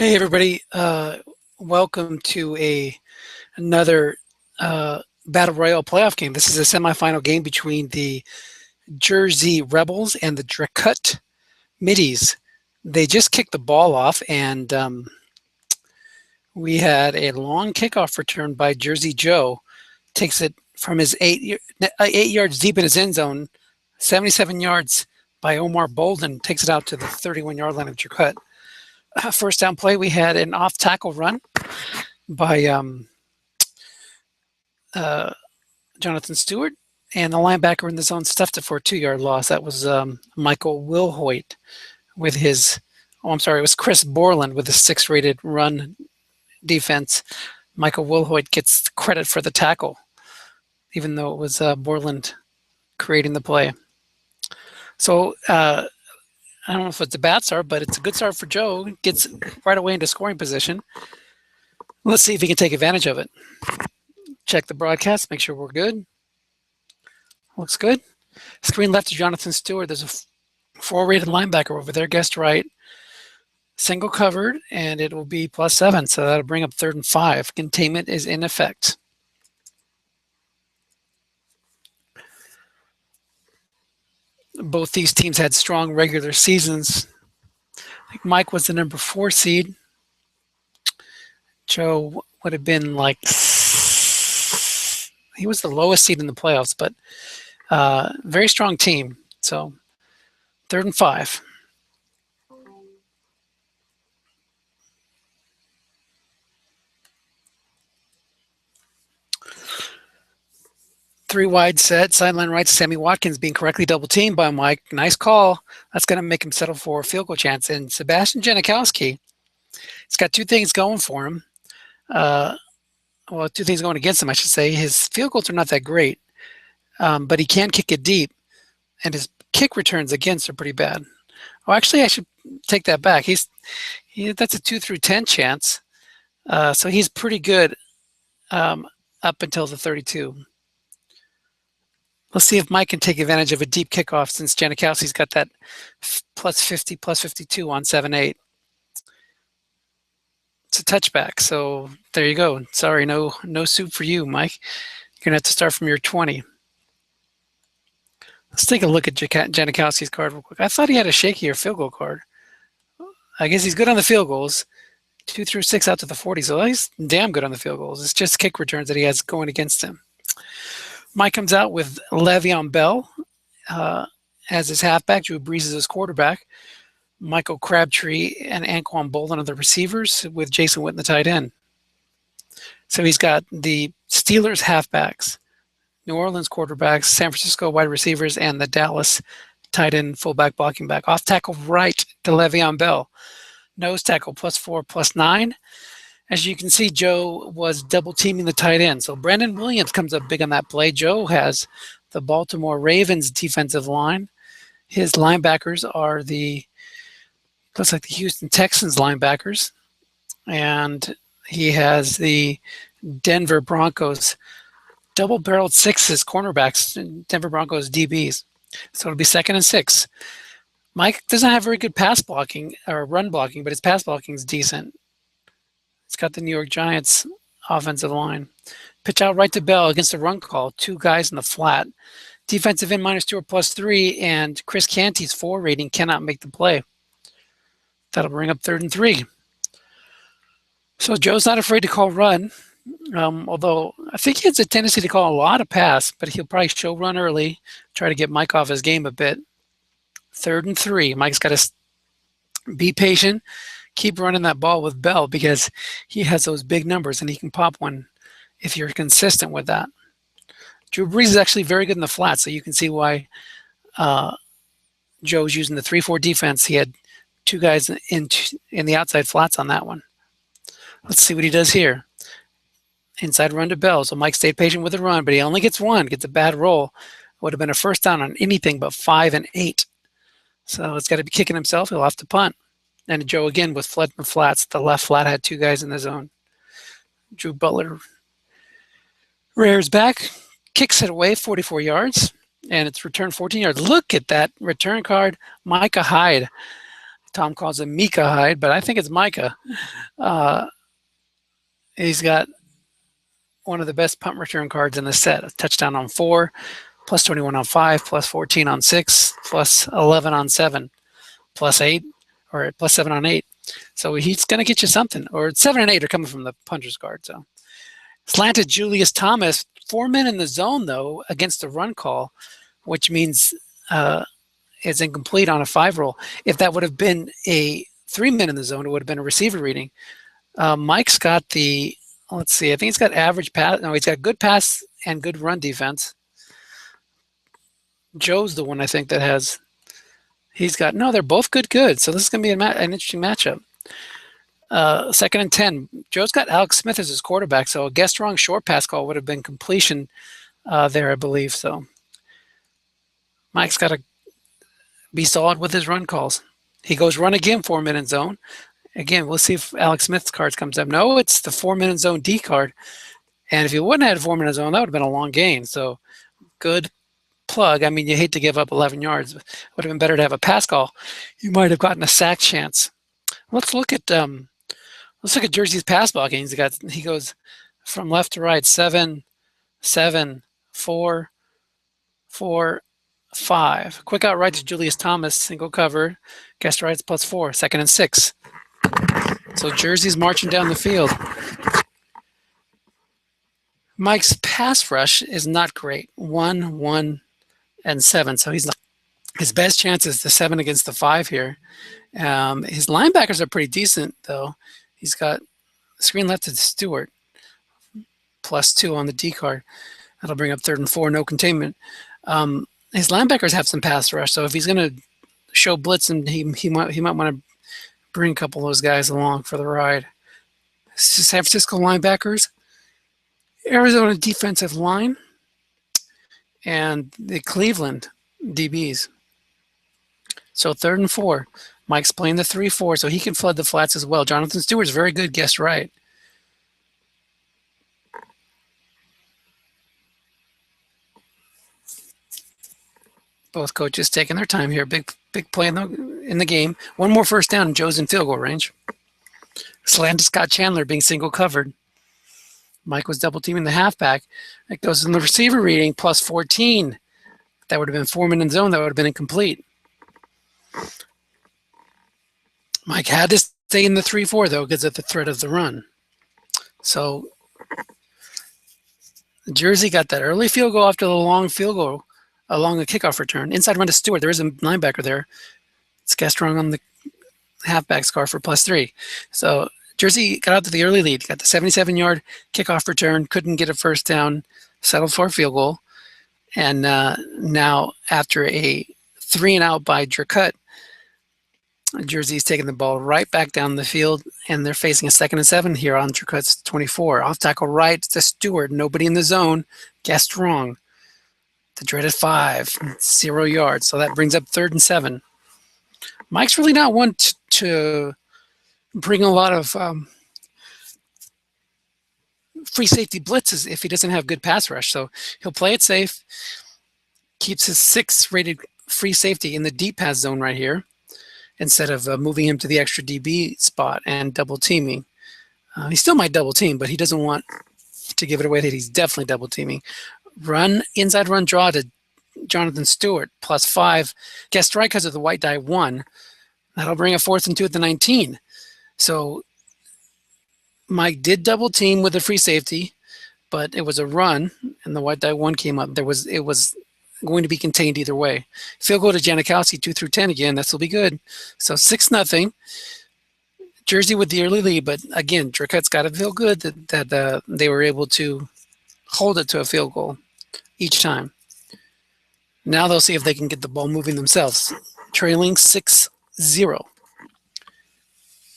Hey everybody, welcome to another Battle Royale playoff game. This is a semifinal game between the Jersey Rebels and the Dracut Middies. They just kicked the ball off, and we had a long kickoff return by Jersey Joe. Takes it from his 8 yards deep in his end zone, 77 yards by Omar Bolden, takes it out to the 31-yard line of Dracut. First down play, we had an off tackle run by Jonathan Stewart, and the linebacker in the zone stuffed it for a 2-yard loss. That was Michael Wilhoit with his, it was Chris Borland with a 6-rated run defense. Michael Wilhoit gets credit for the tackle, even though it was Borland creating the play. So I don't know if it's a bad start, but it's a good start for Joe. Gets right away into scoring position. Let's see if he can take advantage of it. Check the broadcast, make sure we're good. Looks good. Screen left to Jonathan Stewart. There's a 4-rated linebacker over there, guessed right. Single covered, and it will be +7, so that'll bring up 3rd and 5. Containment is in effect. Both these teams had strong regular seasons. I think Mike was the number 4 seed. Joe would have been he was the lowest seed in the playoffs, but very strong team. So 3rd and 5. Three wide set, sideline right to Sammy Watkins being correctly double teamed by Mike. Nice call. That's going to make him settle for a field goal chance. And Sebastian Janikowski, he's got 2 things going for him. 2 things going against him, I should say. His field goals are not that great, but he can kick it deep, and his kick returns against are pretty bad. Oh, actually, I should take that back. That's a 2 through 10 chance, so he's pretty good up until the 32. Let's see if Mike can take advantage of a deep kickoff, since Janikowski's got that +50, +52 on 7-8. It's a touchback, so there you go. Sorry, no soup for you, Mike. You're going to have to start from your 20. Let's take a look at Janikowski's card real quick. I thought he had a shakier field goal card. I guess he's good on the field goals. 2 through 6 out to the 40, so he's damn good on the field goals. It's just kick returns that he has going against him. Mike comes out with Le'Veon Bell as his halfback. Drew Brees is his quarterback. Michael Crabtree and Anquan Bolden are the receivers, with Jason Witten the tight end. So he's got the Steelers halfbacks, New Orleans quarterbacks, San Francisco wide receivers, and the Dallas tight end fullback blocking back. Off tackle right to Le'Veon Bell. Nose tackle +4, +9. As you can see, Joe was double teaming the tight end. So Brandon Williams comes up big on that play. Joe has the Baltimore Ravens defensive line. His linebackers are looks like the Houston Texans linebackers. And he has the Denver Broncos double-barreled 6s cornerbacks, Denver Broncos DBs. So it'll be 2nd and 6. Mike doesn't have very good pass blocking or run blocking, but his pass blocking is decent. It's got the New York Giants offensive line. Pitch out right to Bell against the run call. 2 guys in the flat. Defensive end -2 or +3, and Chris Canty's 4 rating cannot make the play. That'll bring up 3rd and 3. So Joe's not afraid to call run, although I think he has a tendency to call a lot of pass, but he'll probably show run early, try to get Mike off his game a bit. 3rd and 3. Mike's got to be patient. Keep running that ball with Bell, because he has those big numbers and he can pop one if you're consistent with that. Drew Brees is actually very good in the flat, so you can see why Joe's using the 3-4 defense. He had 2 guys in the outside flats on that one. Let's see what he does here. Inside run to Bell. So Mike stayed patient with the run, but he only gets 1, gets a bad roll. Would have been a first down on anything but 5 and 8. So it's got to be kicking himself. He'll have to punt. And Joe again with flats. The left flat had 2 guys in the zone. Drew Butler rears back, kicks it away 44 yards, and it's returned 14 yards. Look at that return card. Micah Hyde Tom calls him Mika Hyde, but I think it's Micah. Uh, he's got one of the best punt return cards in the set. A touchdown on 4, plus 21 on 5, plus 14 on 6, plus 11 on 7, plus 8, or plus 7 on 8. So he's going to get you something. Or 7 and 8 are coming from the punter's card. So slanted Julius Thomas, 4 men in the zone, though, against the run call, which means it's incomplete on a 5 roll. If that would have been a 3 men in the zone, it would have been a receiver reading. Mike's got the, let's see, I think he's got average pass. No, he's got good pass and good run defense. Joe's the one I think that has, he's got, no, they're both good. So this is going to be an interesting matchup. 2nd and 10. Joe's got Alex Smith as his quarterback, so a guess wrong short pass call would have been completion there, I believe. So Mike's got to be solid with his run calls. He goes run again, 4 minute zone. Again, we'll see if Alex Smith's cards comes up. No, it's the 4 minute zone D card. And if he wouldn't have had a 4 minute zone, that would have been a long gain. So good plug. I mean, you hate to give up 11 yards. It would have been better to have a pass call. You might have gotten a sack chance. Let's look at Jersey's pass blocking. He goes from left to right, 7, 7, 4, 4, 5. Quick out right to Julius Thomas, single cover. Guess rights plus 4, 2nd and 6. So Jersey's marching down the field. Mike's pass rush is not great. 1, 1, and 7. So he's not, his best chance is the 7 against the 5 here. His linebackers are pretty decent, though. He's got screen left to Stewart, plus 2 on the D card. That'll bring up 3rd and 4, no containment. His linebackers have some pass rush, so if he's going to show blitz, and he might want to bring a couple of those guys along for the ride. San Francisco linebackers, Arizona defensive line, and the Cleveland DBs. So 3rd and 4. Mike's playing the 3-4, so he can flood the flats as well. Jonathan Stewart's very good, guessed right. Both coaches taking their time here. Big play in the game. One more first down, and Joe's in field goal range. Slant to Scott Chandler being single covered. Mike was double teaming the halfback. It goes in the receiver reading, plus 14. That would have been 4 minute zone. That would have been incomplete. Mike had to stay in the 3-4, though, because of the threat of the run. So Jersey got that early field goal after the long field goal along the kickoff return. Inside run to Stewart. There is a linebacker there. It's Gastrong on the halfback scar for plus 3. So Jersey got out to the early lead. Got the 77-yard kickoff return. Couldn't get a first down. Settled for a field goal. And now after a 3-and-out by Dracut, Jersey's taking the ball right back down the field, and they're facing a 2nd and 7 here on Dracut's 24. Off tackle right to Stewart. Nobody in the zone. Guessed wrong. The dreaded 5, 0 yards. So that brings up 3rd and 7. Mike's really not one to bring a lot of free safety blitzes if he doesn't have good pass rush. So he'll play it safe, keeps his 6 rated free safety in the deep pass zone right here, instead of moving him to the extra DB spot and double teaming. He still might double team, but he doesn't want to give it away that he's definitely double teaming. Inside run draw to Jonathan Stewart, plus 5. Guessed right because of the white die 1. That'll bring a 4th and 2 at the 19. So Mike did double team with a free safety, but it was a run, and the white die 1 came up. It was going to be contained either way. Field goal to Janikowski, 2 through 10 again. This will be good. So 6-0. Jersey with the early lead, but again, Dracut's got to feel good that they were able to hold it to a field goal each time. Now they'll see if they can get the ball moving themselves. Trailing 6-0.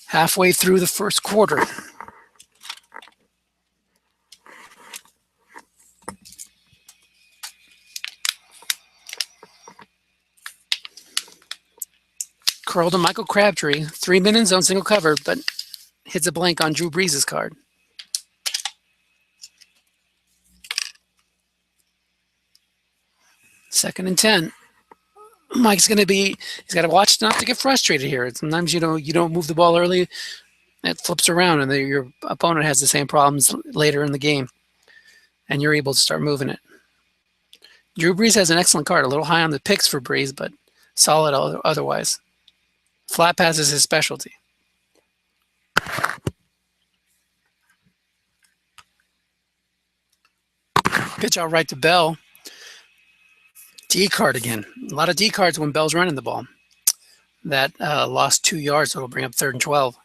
Halfway through the first quarter. Curl to Michael Crabtree. 3 minutes zone single cover, but hits a blank on Drew Brees' card. Second and 10. Mike's going to be, he's got to watch not to get frustrated here. Sometimes, you don't move the ball early, it flips around, and your opponent has the same problems later in the game, and you're able to start moving it. Drew Brees has an excellent card, a little high on the picks for Brees, but solid otherwise. Flat pass is his specialty. Pitch out right to Bell. D card again. A lot of D cards when Bell's running the ball. That lost 2 yards, so it'll bring up 3rd and 12.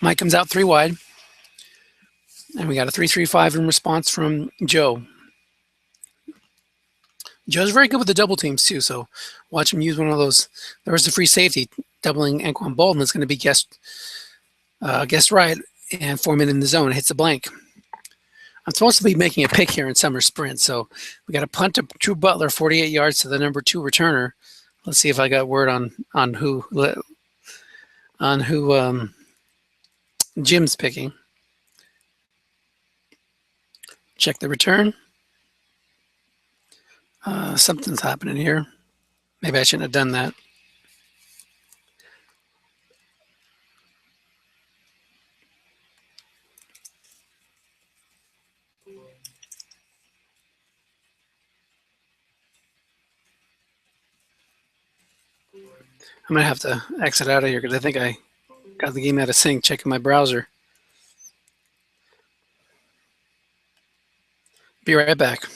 Mike comes out 3 wide. And we got a 3-3-5 in response from Joe. Joe's very good with the double teams too, so watch him use one of those. There was a free safety doubling Anquan Bolden that's going to be guessed right and form it in the zone. It hits the blank. I'm supposed to be making a pick here in summer sprint, so we got a punt to Drew Butler, 48 yards to the number 2 returner. Let's see if I got word on who Jim's picking. Check the return. Something's happening here. Maybe I shouldn't have done that. I'm going to have to exit out of here because I think I got the game out of sync, checking my browser. Be right back.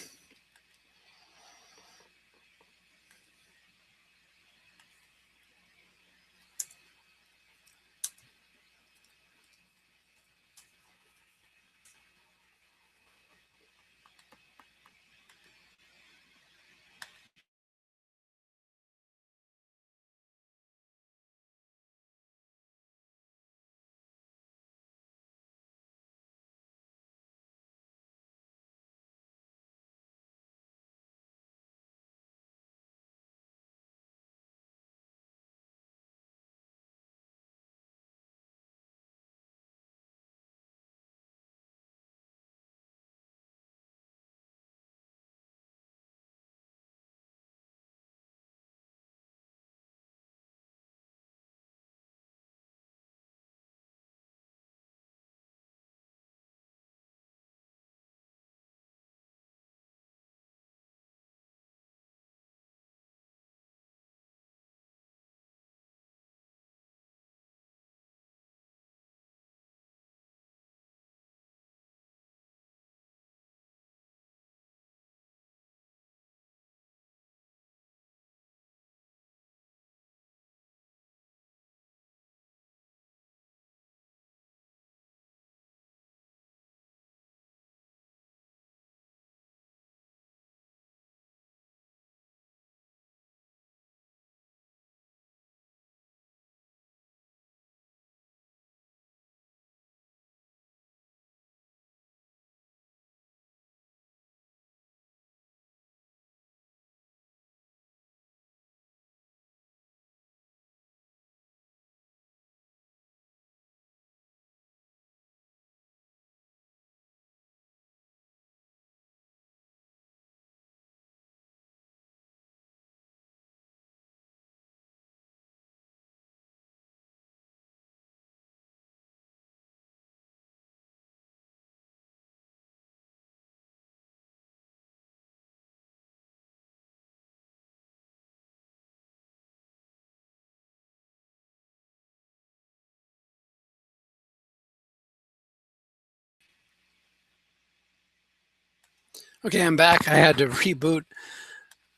Okay, I'm back. I had to reboot,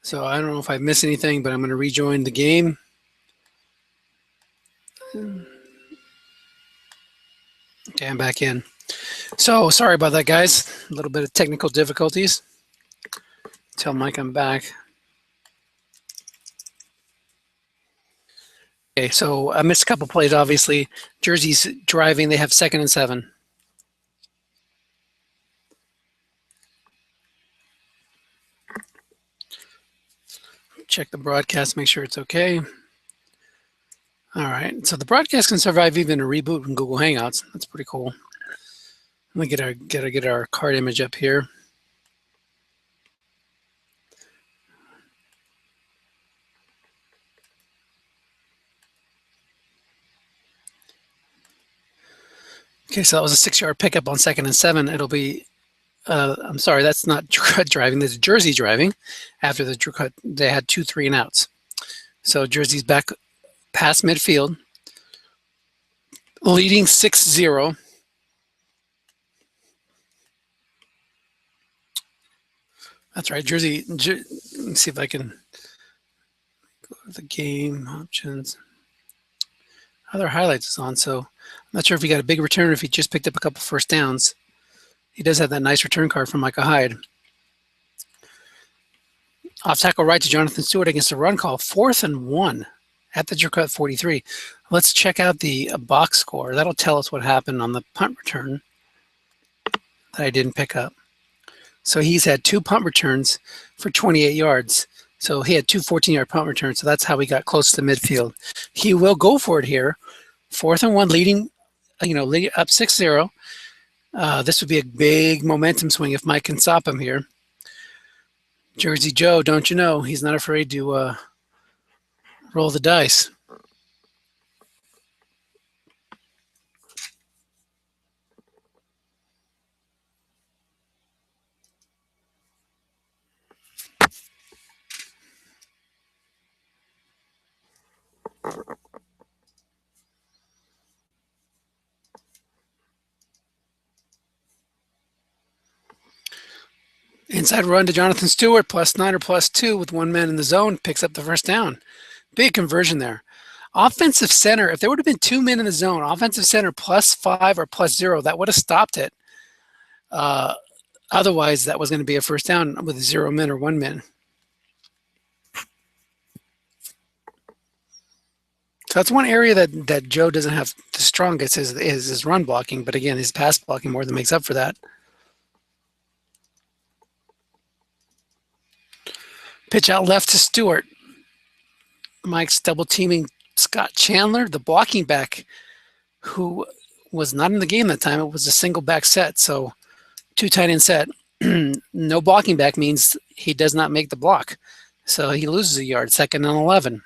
so I don't know if I missed anything, but I'm going to rejoin the game. Okay, I'm back in. So sorry about that, guys. A little bit of technical difficulties. Tell Mike I'm back. Okay, so I missed a couple plays, obviously. Jersey's driving. They have 2nd and 7. Check the broadcast, make sure it's okay. All right, so the broadcast can survive even a reboot in Google Hangouts. That's pretty cool. Let me get our card image up here. Okay, so that was a 6-yard pickup on 2nd and 7. It'll be, I'm sorry, that's not Dracut driving. That's Jersey driving. After the Dracut, they had 2 3 and outs. So Jersey's back past midfield, leading 6-0. That's right, Jersey. Let me see if I can go to the game options. Other highlights is on, so I'm not sure if he got a big return or if he just picked up a couple first downs. He does have that nice return card from Micah Hyde. Off tackle right to Jonathan Stewart against a run call, 4th and 1 at the Dracut 43. Let's check out the box score. That'll tell us what happened on the punt return that I didn't pick up. So he's had 2 punt returns for 28 yards. So he had 2 14-yard punt returns. So that's how we got close to midfield. He will go for it here. 4th and 1, leading up 6-0. This would be a big momentum swing if Mike can stop him here. Jersey Joe, don't you know, he's not afraid to roll the dice. Inside run to Jonathan Stewart, +9 or +2 with 1 man in the zone, picks up the first down. Big conversion there. Offensive center, if there would have been 2 men in the zone, offensive center +5 or +0, that would have stopped it. Otherwise, that was going to be a first down with 0 men or 1 man. So that's one area that Joe doesn't have the strongest is his run blocking, but again, his pass blocking more than makes up for that. Pitch out left to Stewart. Mike's double teaming Scott Chandler, the blocking back, who was not in the game that time. It was a single back set, so 2 tight end set. No blocking back means he does not make the block. So he loses a yard, 2nd and 11.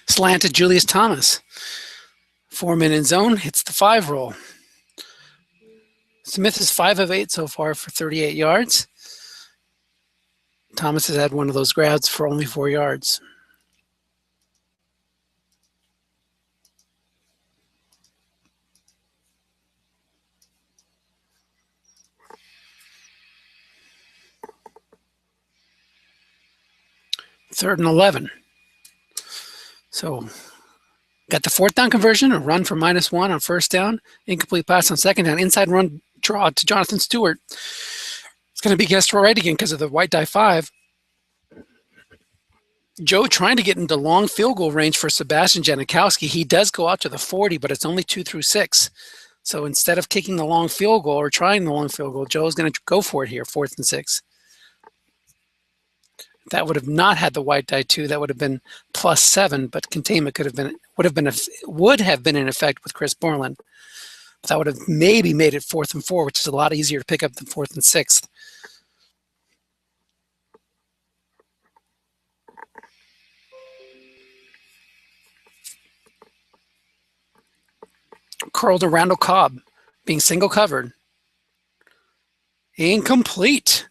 Slant to Julius Thomas. 4 men in zone, hits the 5 roll. Smith is 5 of 8 so far for 38 yards. Thomas has had one of those grabs for only 4 yards. Third and 11. So got the 4th down conversion, a run for -1 on 1st down, incomplete pass on 2nd down, inside run draw to Jonathan Stewart. It's going to be guessed right again because of the white die 5. Joe trying to get into long field goal range for Sebastian Janikowski. He does go out to the 40, but it's only 2 through 6. So instead of kicking the long field goal or trying the long field goal, Joe's going to go for it here, 4th and 6. That would have not had the white die 2. That would have been +7, but containment would have been in effect with Chris Borland. That would have maybe made it 4th and 4, which is a lot easier to pick up than 4th and 6th. Curl to Randall Cobb, being single covered. Incomplete.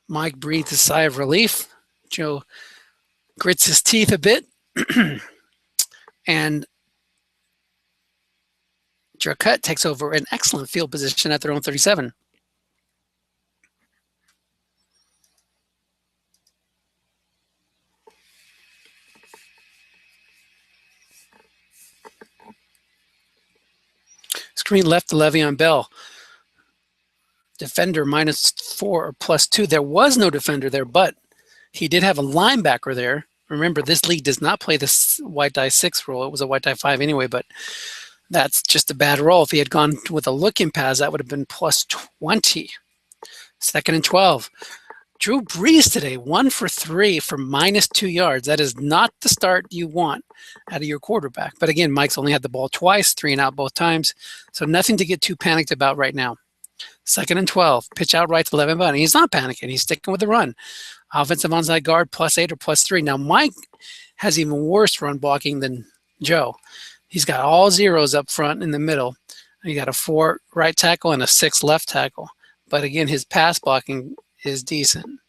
Mike breathes a sigh of relief. Joe grits his teeth a bit. And Dracut takes over an excellent field position at their own 37. Screen left to Le'Veon Bell. Defender -4 or +2. There was no defender there, but he did have a linebacker there. Remember, this league does not play this white die 6 rule. It was a white die 5 anyway, but That's just a bad roll. If he had gone with a looking pass, that would have been plus 20. Second and 12. Drew Brees today, 1 for 3 for -2 yards. That is not the start you want out of your quarterback. But again, Mike's only had the ball twice, 3 and out both times. So nothing to get too panicked about right now. Second and 12. Pitch out right to Levin Bell. He's not panicking. He's sticking with the run. Offensive onside guard +8 or +3. Now, Mike has even worse run blocking than Joe. He's got all zeros up front in the middle. He got a 4 right tackle and a 6 left tackle. But again, his pass blocking is decent.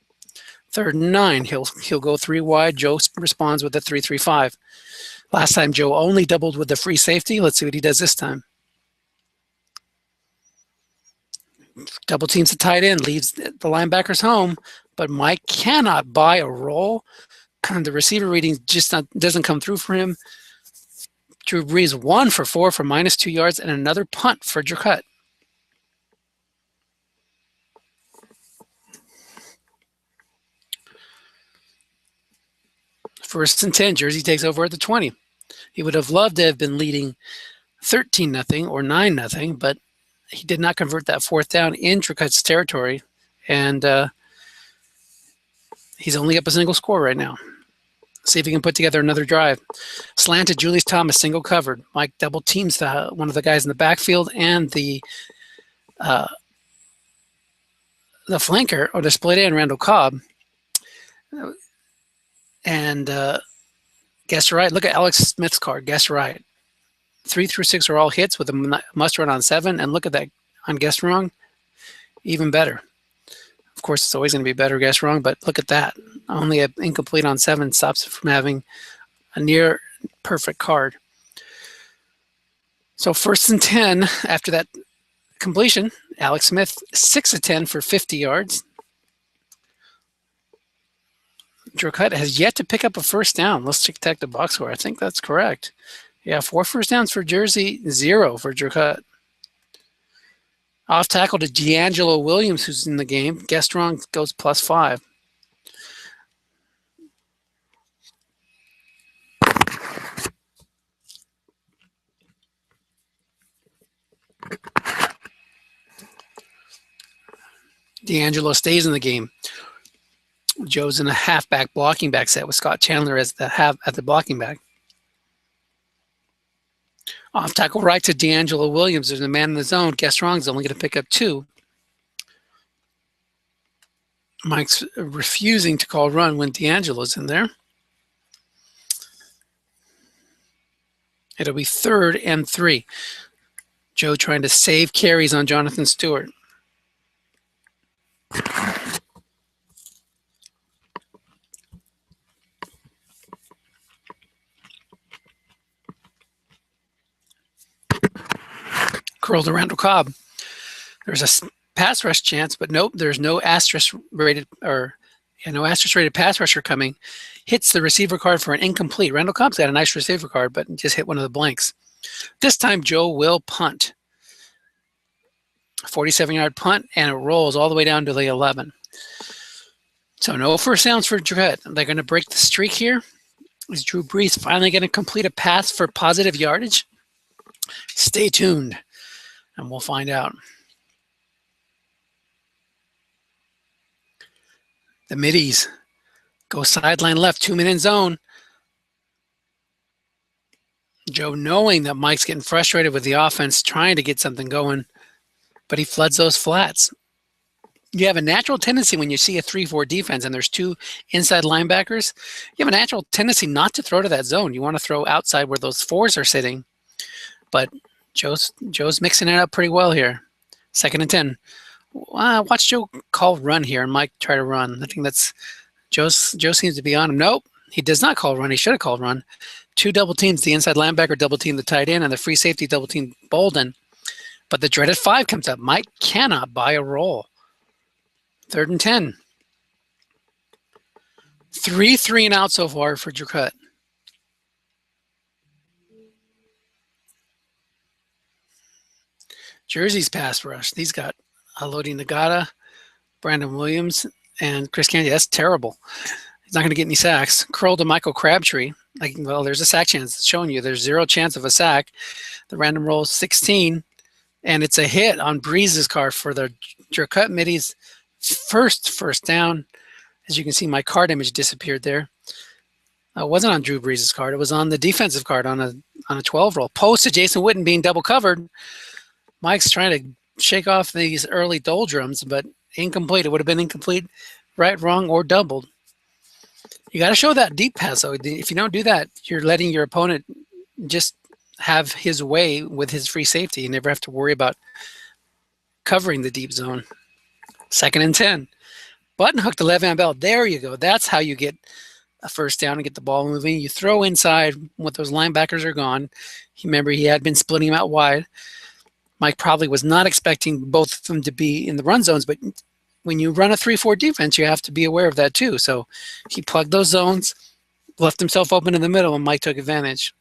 Third and 9, he'll go 3 wide. Joe responds with a 3-3-5. Last time Joe only doubled with the free safety. Let's see what he does this time. Double teams the tight end, leaves the linebackers home, but Mike cannot buy a roll. The receiver reading just doesn't come through for him. Drew Brees 1 for 4 for -2 yards and another punt for Dracut. First and 10, Jersey takes over at the 20. He would have loved to have been leading 13-0 or 9-0, but he did not convert that fourth down in Dracut's territory, and he's only up a single score right now. See if he can put together another drive. Slanted Julius Thomas, single covered. Mike double teams one of the guys in the backfield and the flanker or the split end, Randall Cobb. And guess right. Look at Alex Smith's card. Guess right. 3 through 6 are all hits with a must run on 7. And look at that on guess wrong. Even better. Of course, it's always going to be better guess wrong, but look at that. Only an incomplete on 7 stops it from having a near perfect card. So first and 10 after that completion, Alex Smith 6 of 10 for 50 yards. Dracut has yet to pick up a first down. Let's check the box score. I think that's correct. Yeah, 4 first downs for Jersey, 0 for Dracut. Off tackle to D'Angelo Williams, who's in the game. Guessed wrong, goes +5. D'Angelo stays in the game. Joe's in a halfback blocking back set with Scott Chandler as the blocking back. Off tackle right to D'Angelo Williams. There's a man in the zone. Guess wrong is only going to pick up 2. Mike's refusing to call run when D'Angelo's in there. It'll be 3rd and 3. Joe trying to save carries on Jonathan Stewart. Curled to Randall Cobb. There's a pass rush chance, but nope, there's no asterisk rated pass rusher coming. Hits the receiver card for an incomplete. Randall Cobb's got a nice receiver card, but just hit one of the blanks. This time Joe will punt. 47-yard punt, and it rolls all the way down to the 11. So no first downs for Dracut. They're going to break the streak here. Is Drew Brees finally going to complete a pass for positive yardage? Stay tuned, and we'll find out. The middies go sideline left, 2-minute zone. Joe, knowing that Mike's getting frustrated with the offense, trying to get something going, but he floods those flats. You have a natural tendency when you see a 3-4 defense and there's 2 inside linebackers, you have a natural tendency not to throw to that zone. You want to throw outside where those 4s are sitting. But Joe's mixing it up pretty well here. 2nd and 10. Watch Joe call run here and Mike try to run. I think that's Joe seems to be on him. Nope, he does not call run. He should have called run. 2 double teams. The inside linebacker double team the tight end, and the free safety double team Bolden. But the dreaded 5 comes up. Mike cannot buy a roll. 3rd and 10. 3 and out so far for Dracut. Jersey's pass rush. These got Alodi Nagata, Brandon Williams, and Chris Kennedy. That's terrible. He's not going to get any sacks. Curl to Michael Crabtree. Like, well, there's a sack chance. It's showing you there's 0 chance of a sack. The random roll is 16, and it's a hit on Breeze's card for the Dracut middies first down. As you can see, my card image disappeared there. It wasn't on Drew Brees' card. It was on the defensive card on a 12 roll. Post to Jason Witten being double covered. Mike's trying to shake off these early doldrums, but incomplete. It would have been incomplete, right, wrong, or doubled. You got to show that deep pass. So if you don't do that, you're letting your opponent just have his way with his free safety. You never have to worry about covering the deep zone. 2nd and 10. Button hook to Le'Veon Bell. There you go. That's how you get a first down and get the ball moving. You throw inside when those linebackers are gone. Remember, he had been splitting them out wide. Mike probably was not expecting both of them to be in the run zones, but when you run a 3-4 defense, you have to be aware of that too. So he plugged those zones, left himself open in the middle, and Mike took advantage.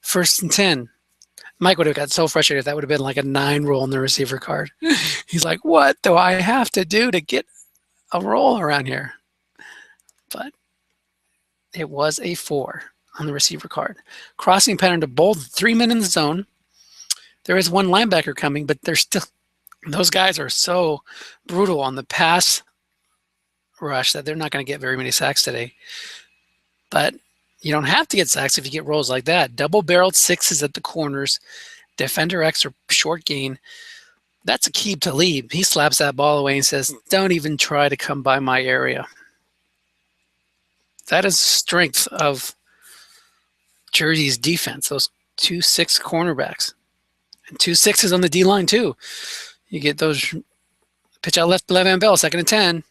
1st and 10. Mike would have got so frustrated if that would have been like a 9 roll on the receiver card. He's like, what do I have to do to get a roll around here? But it was a 4 on the receiver card. Crossing pattern to Bolden, 3 men in the zone. There is 1 linebacker coming, but they're still, those guys are so brutal on the pass rush that they're not going to get very many sacks today. But you don't have to get sacks if you get rolls like that. Double-barreled 6s at the corners. Defender X or short gain. That's a keep to lead. He slaps that ball away and says, don't even try to come by my area. That is strength of Jersey's defense, those 2-6 cornerbacks. And 2 6s on the D-line too. You get those pitch out left to Le'Veon Bell, 2nd and 10.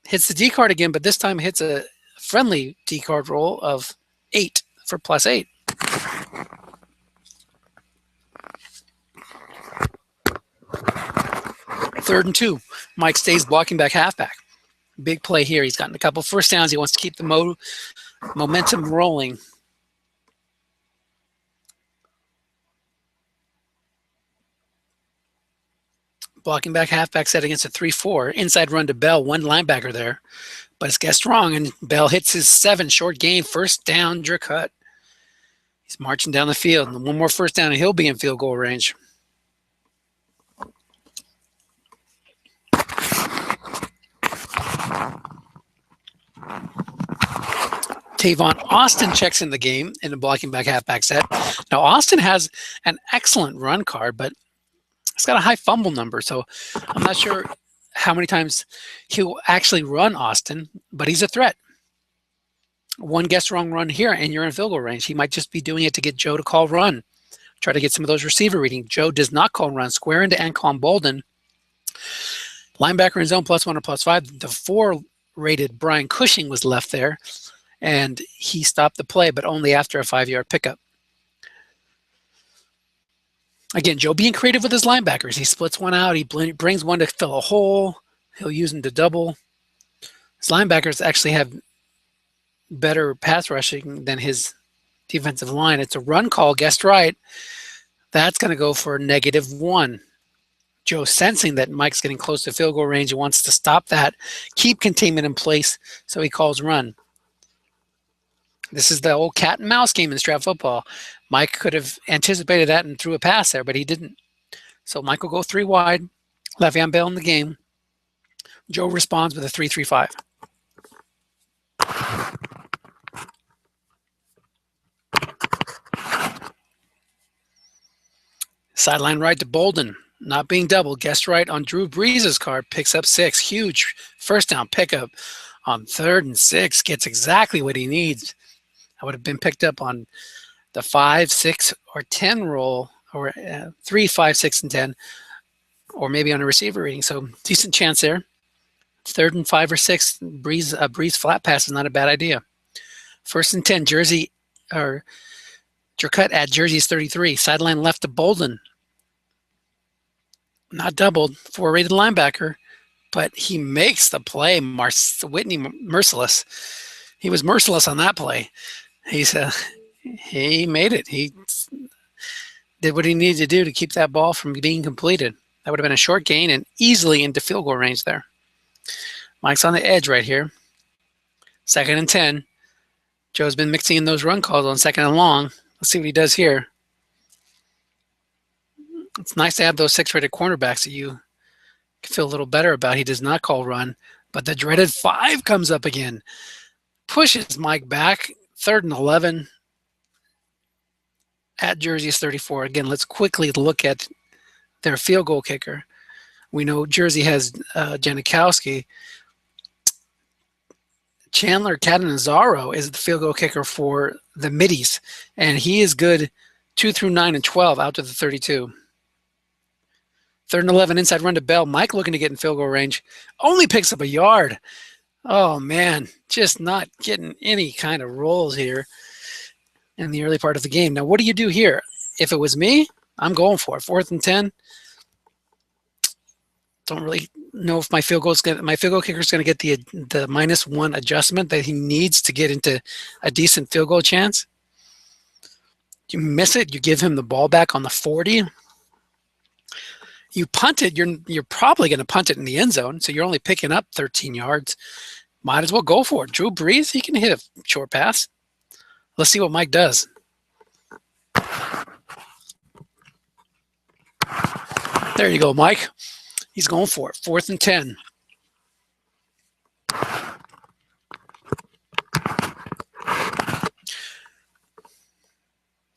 Hits the D card again, but this time hits a friendly D card roll of 8 for +8. Third and 2. Mike stays blocking back halfback. Big play here. He's gotten a couple first downs. He wants to keep the momentum rolling. Blocking back halfback set against a 3-4. Inside run to Bell. 1 linebacker there. But it's guessed wrong, and Bell hits his 7. Short gain. First down, Dracut. He's marching down the field. And 1 more first down, and he'll be in field goal range. Tavon Austin checks in the game in the blocking back halfback set. Now, Austin has an excellent run card, but it's got a high fumble number, so I'm not sure how many times he'll actually run Austin, but he's a threat. 1 guess wrong run here, and you're in field goal range. He might just be doing it to get Joe to call run, try to get some of those receiver reading. Joe does not call run. Square into Ancon Bolden. Linebacker in zone +1 or +5. The 4-rated Brian Cushing was left there, and he stopped the play, but only after a 5-yard pickup. Again, Joe being creative with his linebackers. He splits 1 out. He brings 1 to fill a hole. He'll use them to double. His linebackers actually have better pass rushing than his defensive line. It's a run call, guessed right. That's going to go for -1. Joe, sensing that Mike's getting close to field goal range, and wants to stop that, keep containment in place, so he calls run. This is the old cat and mouse game in strap football. Mike could have anticipated that and threw a pass there, but he didn't. So Mike will go 3 wide. Le'Veon Bell in the game. Joe responds with a 3-3-5. Sideline right to Bolden. Not being doubled. Guessed right on Drew Brees' card. Picks up 6. Huge first down pickup on 3rd and 6. Gets exactly what he needs. I would have been picked up on the 5, 6, or 10 roll, or 3, 5, 6, and 10, or maybe on a receiver reading. So decent chance there. 3rd and 5 or 6, Breeze flat pass is not a bad idea. 1st and 10, Jersey, or Dracut at Jersey's 33. Sideline left to Bolden. Not doubled, 4-rated linebacker, but he makes the play. Whitney merciless. He was merciless on that play. He made it. He did what he needed to do to keep that ball from being completed. That would have been a short gain and easily into field goal range there. Mike's on the edge right here. 2nd and 10. Joe's been mixing in those run calls on 2nd and long. Let's see what he does here. It's nice to have those 6 rated cornerbacks that you can feel a little better about. He does not call run, but the dreaded 5 comes up again. Pushes Mike back. 3rd and 11 at Jersey's 34. Again, let's quickly look at their field goal kicker. We know Jersey has Janikowski. Chandler Catanzaro is the field goal kicker for the Middies, and he is good 2 through 9 and 12 out to the 32. 3rd and 11 inside run to Bell. Mike looking to get in field goal range. Only picks up a yard. Oh, man, just not getting any kind of rolls here in the early part of the game. Now, what do you do here? If it was me, I'm going for it. 4th and 10. Don't really know if my field goal kicker is going to get the -1 adjustment that he needs to get into a decent field goal chance. You miss it, you give him the ball back on the 40. You punt it, you're probably going to punt it in the end zone, so you're only picking up 13 yards. Might as well go for it. Drew Brees, he can hit a short pass. Let's see what Mike does. There you go, Mike. He's going for it. 4th and 10.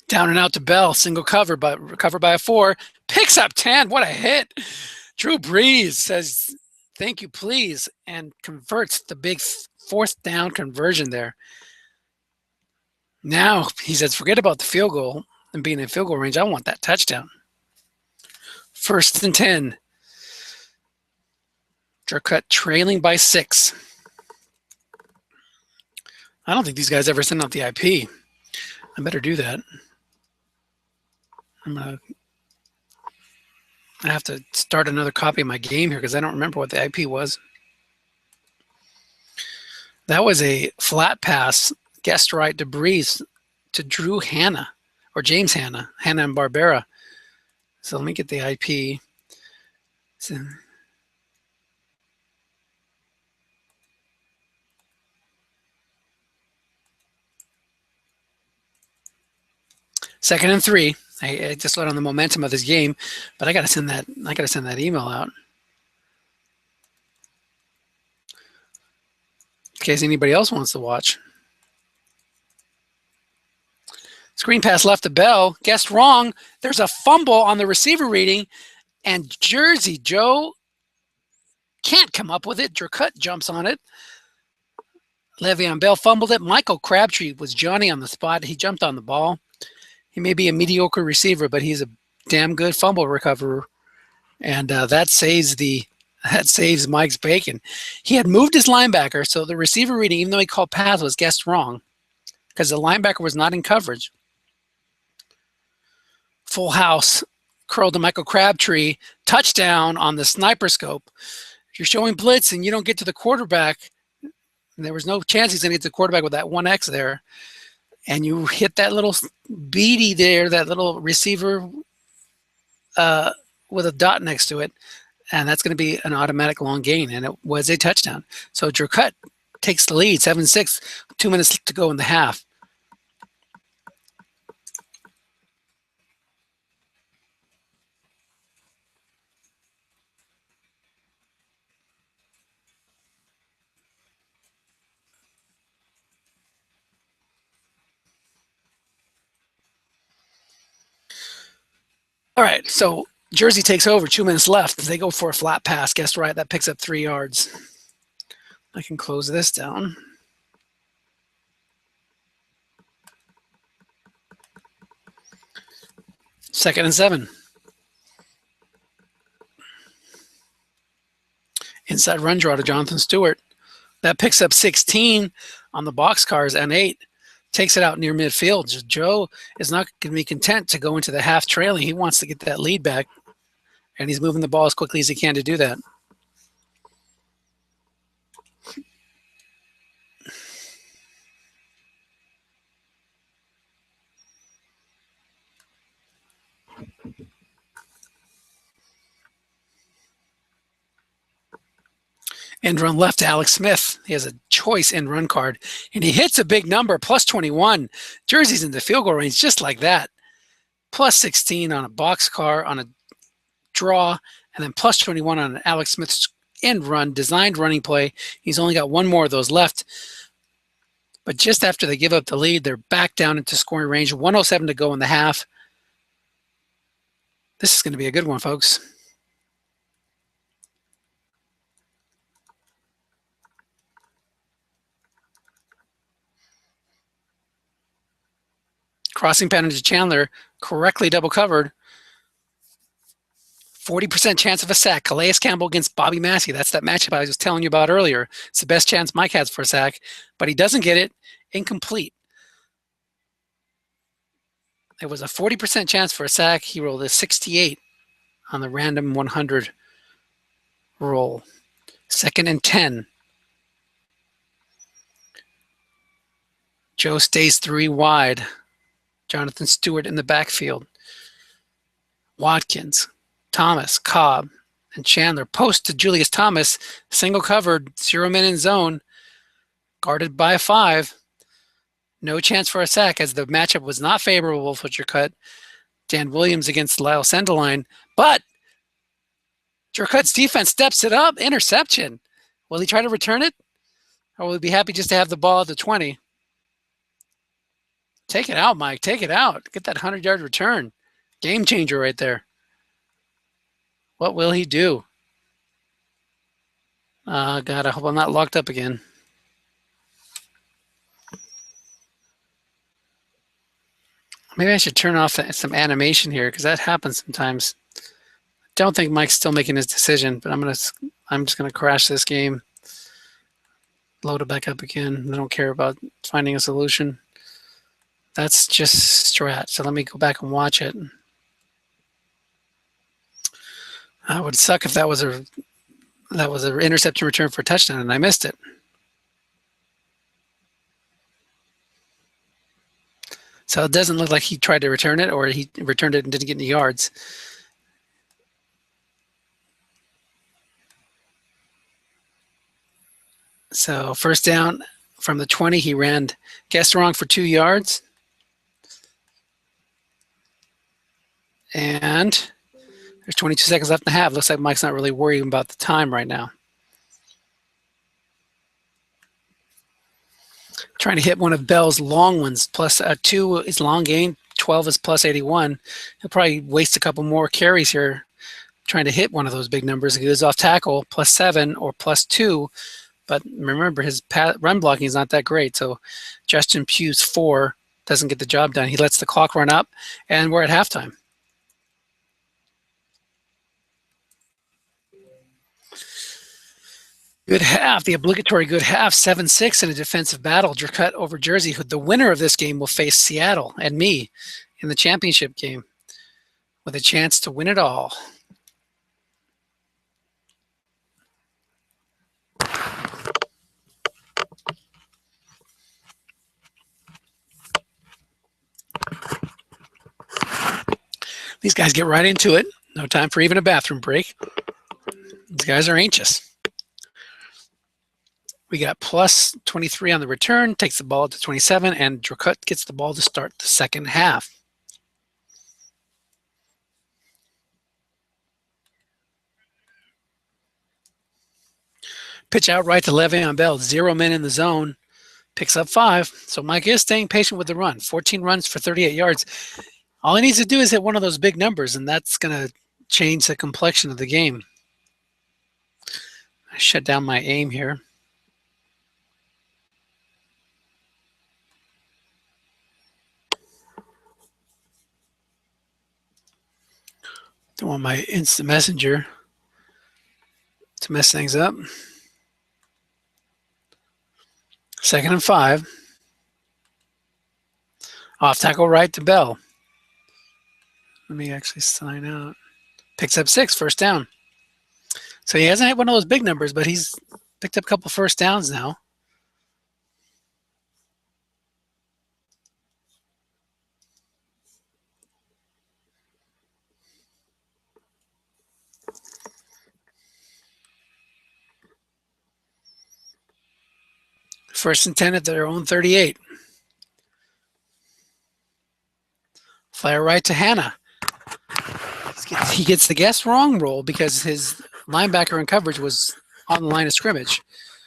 Down and out to Bell. Single cover, but covered by a 4. Picks up 10. What a hit. Drew Brees says, thank you, please, and converts the big 4th down conversion there. Now, he says, forget about the field goal and being in field goal range. I want that touchdown. 1st and 10. Dracut trailing by 6. I don't think these guys ever send out the IP. I better do that. I have to start another copy of my game here because I don't remember what the IP was. That was a flat pass, guessed right, to Brees to Drew Hanna, or James Hanna and Barbera. So let me get the IP. So, 2nd and 3. I just let on the momentum of this game, but I gotta send that email out. In case anybody else wants to watch. Screen pass left to Bell. Guessed wrong. There's a fumble on the receiver reading, and Jersey Joe can't come up with it. Dracut jumps on it. Le'Veon Bell fumbled it. Michael Crabtree was Johnny on the spot. He jumped on the ball. He may be a mediocre receiver, but he's a damn good fumble recoverer, and that saves Mike's bacon. He had moved his linebacker, so the receiver reading, even though he called pass, was guessed wrong because the linebacker was not in coverage. Full house, curled to Michael Crabtree, touchdown on the sniper scope. If you're showing blitz and you don't get to the quarterback, there was no chance he's going to get to the quarterback with that 1X there, and you hit that little beady there, that little receiver with a dot next to it, and that's going to be an automatic long gain, and it was a touchdown. So Dracut takes the lead, 7-6, 2 minutes to go in the half. All right, so Jersey takes over, 2 minutes left. They go for a flat pass. Guess right, that picks up 3 yards. I can close this down. Second and 7. Inside run draw to Jonathan Stewart. That picks up 16 on the boxcars and 8. Takes it out near midfield. Joe is not going to be content to go into the half trailing. He wants to get that lead back, and he's moving the ball as quickly as he can to do that. End run left to Alex Smith. He has a choice end run card, and he hits a big number, plus 21. Jersey's in the field goal range just like that. Plus 16 on a boxcar, on a draw, and then plus 21 on an Alex Smith's end run, designed running play. He's only got one more of those left. But just after they give up the lead, they're back down into scoring range. 107 to go in the half. This is going to be a good one, folks. Crossing pattern to Chandler, correctly double covered. 40% chance of a sack. Calais Campbell against Bobby Massey. That's that matchup I was telling you about earlier. It's the best chance Mike has for a sack, but he doesn't get it. Incomplete. It was a 40% chance for a sack. He rolled a 68 on the random 100 roll. 2nd and 10. Joe stays 3 wide. Jonathan Stewart in the backfield. Watkins, Thomas, Cobb, and Chandler post to Julius Thomas. Single covered, 0 men in zone. Guarded by 5. No chance for a sack as the matchup was not favorable for Dracut. Dan Williams against Lyle Sendeline. But Dracut's defense steps it up. Interception. Will he try to return it? Or will he be happy just to have the ball at the 20? Take it out, Mike. Take it out. Get that 100-yard return. Game changer right there. What will he do? God, I hope I'm not locked up again. Maybe I should turn off some animation here because that happens sometimes. I don't think Mike's still making his decision, but I'm just gonna crash this game. Load it back up again. I don't care about finding a solution. That's just strat. So let me go back and watch it. It would suck if that was an interception return for a touchdown and I missed it. So it doesn't look like he tried to return it or he returned it and didn't get any yards. So first down from the 20, he ran guessed wrong for 2 yards. And there's 22 seconds left in the half. Looks like Mike's not really worried about the time right now. Trying to hit one of Bell's long ones. Plus 2 is long gain. 12 is plus 81. He'll probably waste a couple more carries here trying to hit one of those big numbers. He goes off tackle, plus 7 or plus 2. But remember, his run blocking is not that great. So Justin Pugh's 4 doesn't get the job done. He lets the clock run up, and we're at halftime. Good half, the obligatory good half, 7-6 in a defensive battle. Dracut over Jersey. The winner of this game will face Seattle and me in the championship game with a chance to win it all. These guys get right into it. No time for even a bathroom break. These guys are anxious. We got plus 23 on the return, takes the ball to 27, and Dracut gets the ball to start the second half. Pitch out right to Le'Veon Bell. 0 men in the zone. Picks up 5. So Mike is staying patient with the run. 14 runs for 38 yards. All he needs to do is hit one of those big numbers, and that's going to change the complexion of the game. I shut down my aim here. Don't want my instant messenger to mess things up. 2nd and 5. Off tackle right to Bell. Let me actually sign out. Picks up 6, first down. So he hasn't hit one of those big numbers, but he's picked up a couple first downs now. First and 10 at their own 38. Flare right to Hannah. He gets the guess wrong roll because his linebacker in coverage was on the line of scrimmage.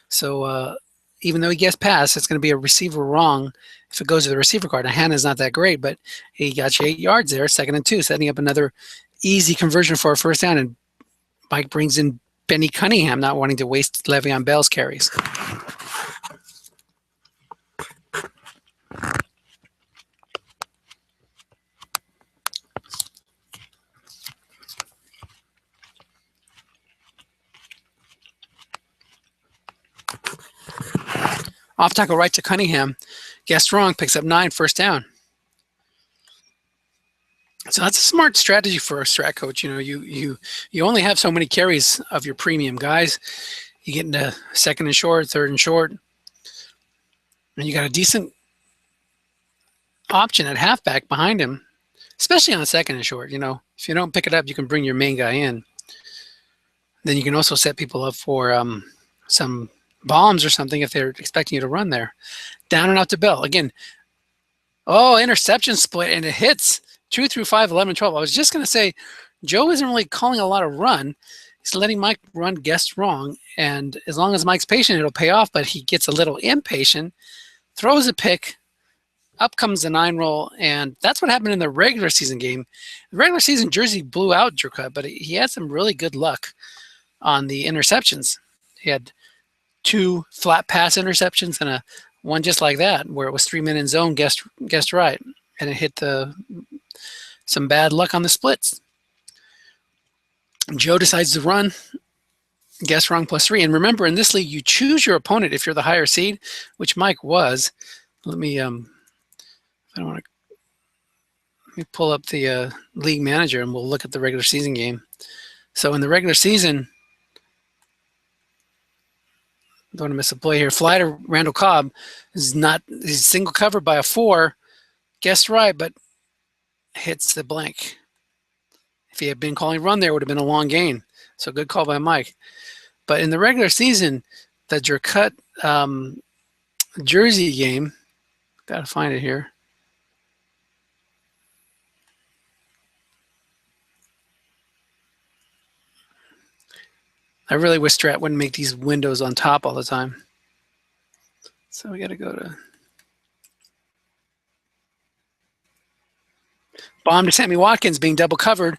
So even though he guessed pass, it's going to be a receiver wrong if it goes to the receiver card. Now, Hannah's not that great, but he got you 8 yards there, 2nd and 2, setting up another easy conversion for a first down. And Mike brings in Benny Cunningham, not wanting to waste Le'Veon Bell's carries. Off tackle right to Cunningham. Guessed wrong, picks up 9, first down. So that's a smart strategy for a strat coach. You know, you only have so many carries of your premium guys. You get into 2nd and short, 3rd and short, and you got a decent option at halfback behind him, especially on 2nd and short. You know, if you don't pick it up, you can bring your main guy in. Then you can also set people up for some bombs or something if they're expecting you to run there. Down and out to Bell. Again, interception split, and it hits 2 through 5, 11, 12. I was just going to say, Joe isn't really calling a lot of run. He's letting Mike run guessed wrong, and as long as Mike's patient, it'll pay off, but he gets a little impatient, throws a pick, up comes the 9 roll, and that's what happened in the regular season game. The regular season, Jersey blew out Dracut, but he had some really good luck on the interceptions. He had 2 flat pass interceptions and one just like that, where it was 3 men in zone, guessed right, and it hit some bad luck on the splits. Joe decides to run, guess wrong +3. And remember, in this league, you choose your opponent if you're the higher seed, which Mike was. Let me pull up the league manager, and we'll look at the regular season game. So in the regular season, don't want to miss a play here. Fly to Randall Cobb he's single covered by a 4, guessed right, but hits the blank. If he had been calling run there, it would have been a long gain. So good call by Mike. But in the regular season, the Dracut Jersey game, got to find it here. I really wish Strat wouldn't make these windows on top all the time. So we got to go to bomb to Sammy Watkins being double covered,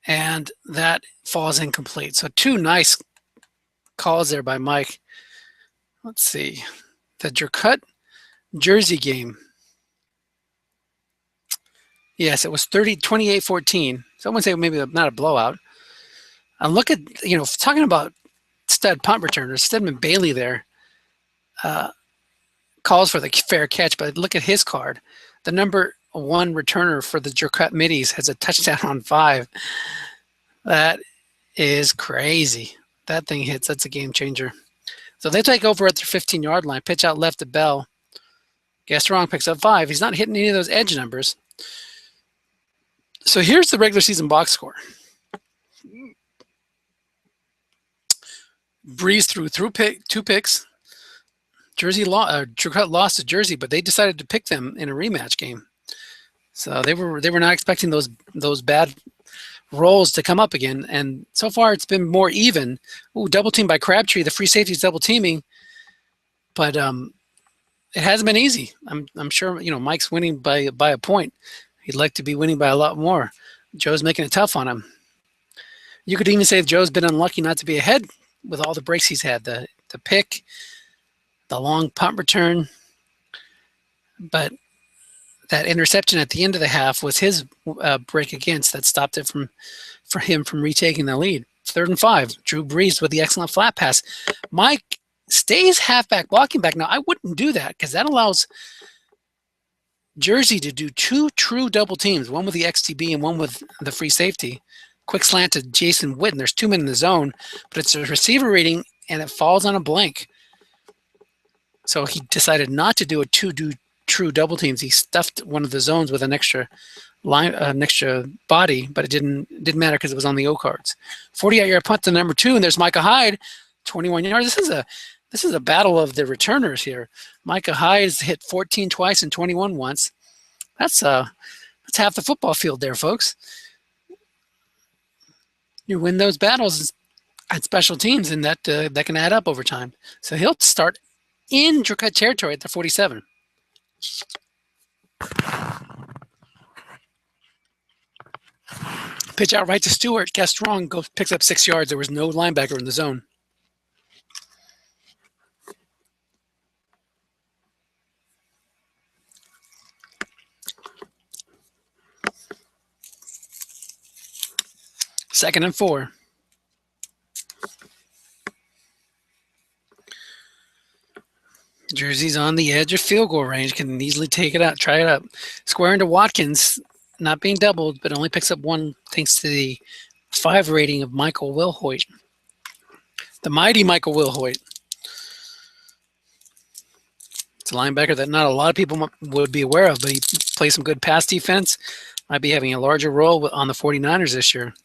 and that falls incomplete. So 2 nice calls there by Mike. Let's see. The Dracut Jersey game. Yes, it was 28-14. Someone say maybe not a blowout. And look at, talking about stud punt returners, Stedman Bailey there calls for the fair catch, but look at his card. The number 1 returner for the Dracut Middies has a touchdown on 5. That is crazy. That thing hits. That's a game changer. So they take over at their 15-yard line, pitch out left to Bell. Guess wrong, picks up 5. He's not hitting any of those edge numbers. So here's the regular season box score. Breeze threw 2 picks. Dracut lost to Jersey, but they decided to pick them in a rematch game. So they were not expecting those bad rolls to come up again. And so far it's been more even. Ooh, double team by Crabtree. The free safety's double teaming, but it hasn't been easy. I'm sure Mike's winning by a point. He'd like to be winning by a lot more. Joe's making it tough on him. You could even say Joe's been unlucky not to be ahead with all the breaks he's had, the pick, the long punt return, but that interception at the end of the half was his break against that stopped it for him from retaking the lead. 3rd and 5, Drew Brees with the excellent flat pass. Mike stays halfback, blocking back. Now, I wouldn't do that because that allows Jersey to do 2 true double teams, one with the XTB and one with the free safety. Quick slant to Jason Witten. There's 2 men in the zone, but it's a receiver reading, and it falls on a blank. So he decided not to do 2 true double teams. He stuffed one of the zones with an extra body, but it didn't matter because it was on the O cards. 48-yard punt to number 2, and there's Micah Hyde, 21 yards. This is This is a battle of the returners here. Micah Hyde has hit 14 twice and 21 once. That's half the football field there, folks. You win those battles at special teams, and that can add up over time. So he'll start in Dracut territory at the 47. Pitch out right to Stewart. Guessed wrong. Picks up 6 yards. There was no linebacker in the zone. Second and 4. Jersey's on the edge of field goal range. Can easily take it out. Try it up. Square into Watkins. Not being doubled, but only picks up 1 thanks to the 5 rating of Michael Wilhoit. The mighty Michael Wilhoit. It's a linebacker that not a lot of people would be aware of, but he plays some good pass defense. Might be having a larger role on the 49ers this year.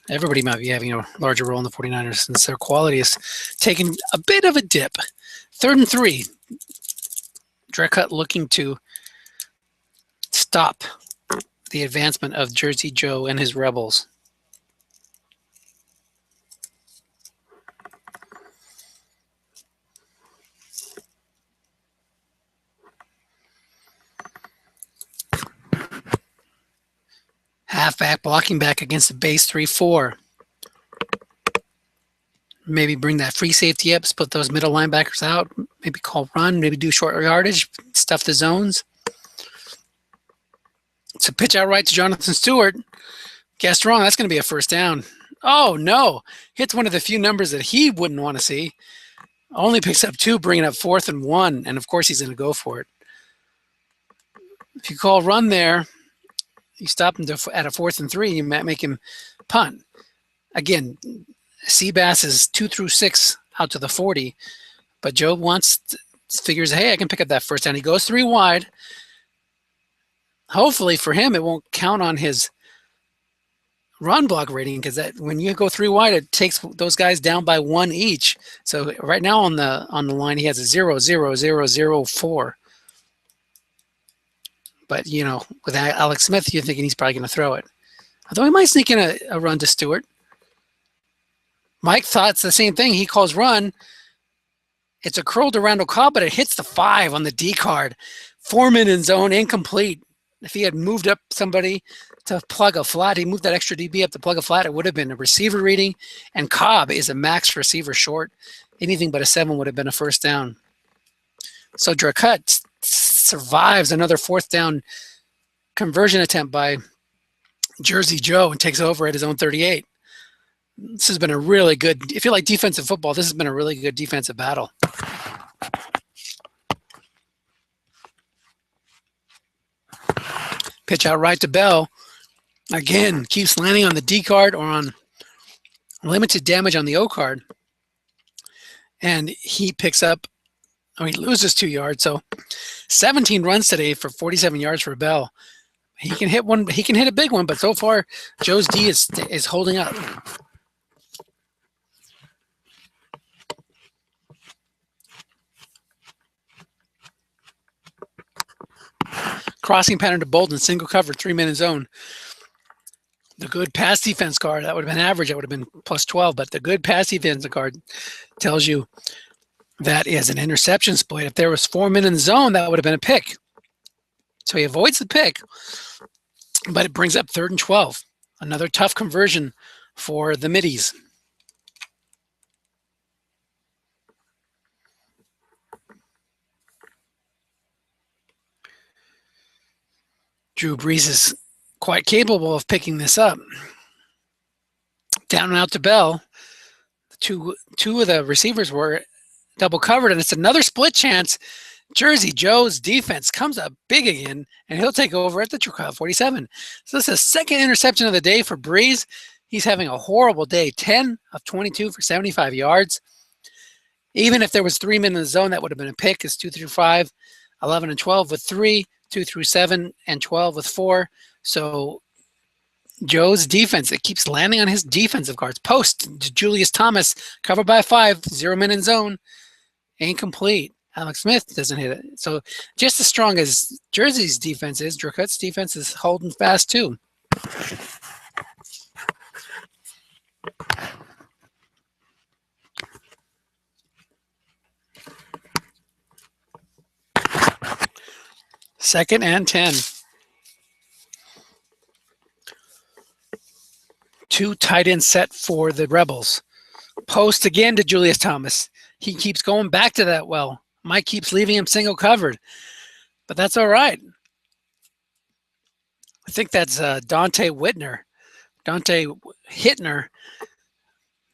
Everybody might be having a larger role in the 49ers since their quality is taking a bit of a dip. 3rd and 3. Dracut looking to stop the advancement of Jersey Joe and his Rebels. Halfback blocking back against the base 3-4. Maybe bring that free safety up, split those middle linebackers out, maybe call run, maybe do short yardage, stuff the zones. So pitch out right to Jonathan Stewart. Guessed wrong. That's going to be a first down. Oh, no. Hits one of the few numbers that he wouldn't want to see. Only picks up 2, bringing up 4th and 1. And, of course, he's going to go for it. If you call run there, you stop him at a 4th and 3, and you might make him punt. Again, Seabass is 2 through 6 out to the 40. But Joe figures, hey, I can pick up that first down. He goes 3 wide. Hopefully for him, it won't count on his run block rating because that when you go 3 wide, it takes those guys down by 1 each. So right now on the line, he has a 0.0004. But you know, with Alex Smith, you're thinking he's probably going to throw it. Although he might sneak in a run to Stewart. Mike thought it's the same thing. He calls run. It's a curl to Randall Cobb, but it hits the 5 on the D card. Foreman in zone, incomplete. If he had moved up somebody to plug a flat, he moved that extra DB up to plug a flat, it would have been a receiver reading, and Cobb is a max receiver short. Anything but a 7 would have been a first down. So Dracut survives another 4th down conversion attempt by Jersey Joe and takes over at his own 38. This has been a really good, if you like defensive football, this has been a really good defensive battle. Pitch out right to Bell. Again, keeps landing on the D card or on limited damage on the O card. And he picks up, he loses 2 yards. So 17 runs today for 47 yards for Bell. He can hit one, he can hit a big one, but so far Joe's D is holding up. Crossing pattern to Bolden, single cover, 3-minute zone. The good pass defense card, that would have been average, that would have been plus 12, but the good pass defense card tells you that is an interception split. If there was 4 men in the zone, that would have been a pick. So he avoids the pick, but it brings up 3rd and 12. Another tough conversion for the middies. Drew Brees is quite capable of picking this up. Down and out to Bell. Two of the receivers were double covered, and it's another split chance. Jersey Joe's defense comes up big again, and he'll take over at the Dracut 47. So this is the 2nd interception of the day for Brees. He's having a horrible day. 10 of 22 for 75 yards. Even if there was 3 men in the zone, that would have been a pick. It's 2 through 5, 11 and 12 with 3, 2 through 7, and 12 with 4. So Joe's defense, it keeps landing on his defensive guards. Post to Julius Thomas, covered by 5, 0 men in zone, incomplete. Alex Smith doesn't hit it. So just as strong as Jersey's defense is, Dracut's defense is holding fast too. Second and 10. 2 tight end set for the Rebels. Post again to Julius Thomas. He keeps going back to that well. Mike keeps leaving him single covered, but that's all right. I think that's Dante Hittner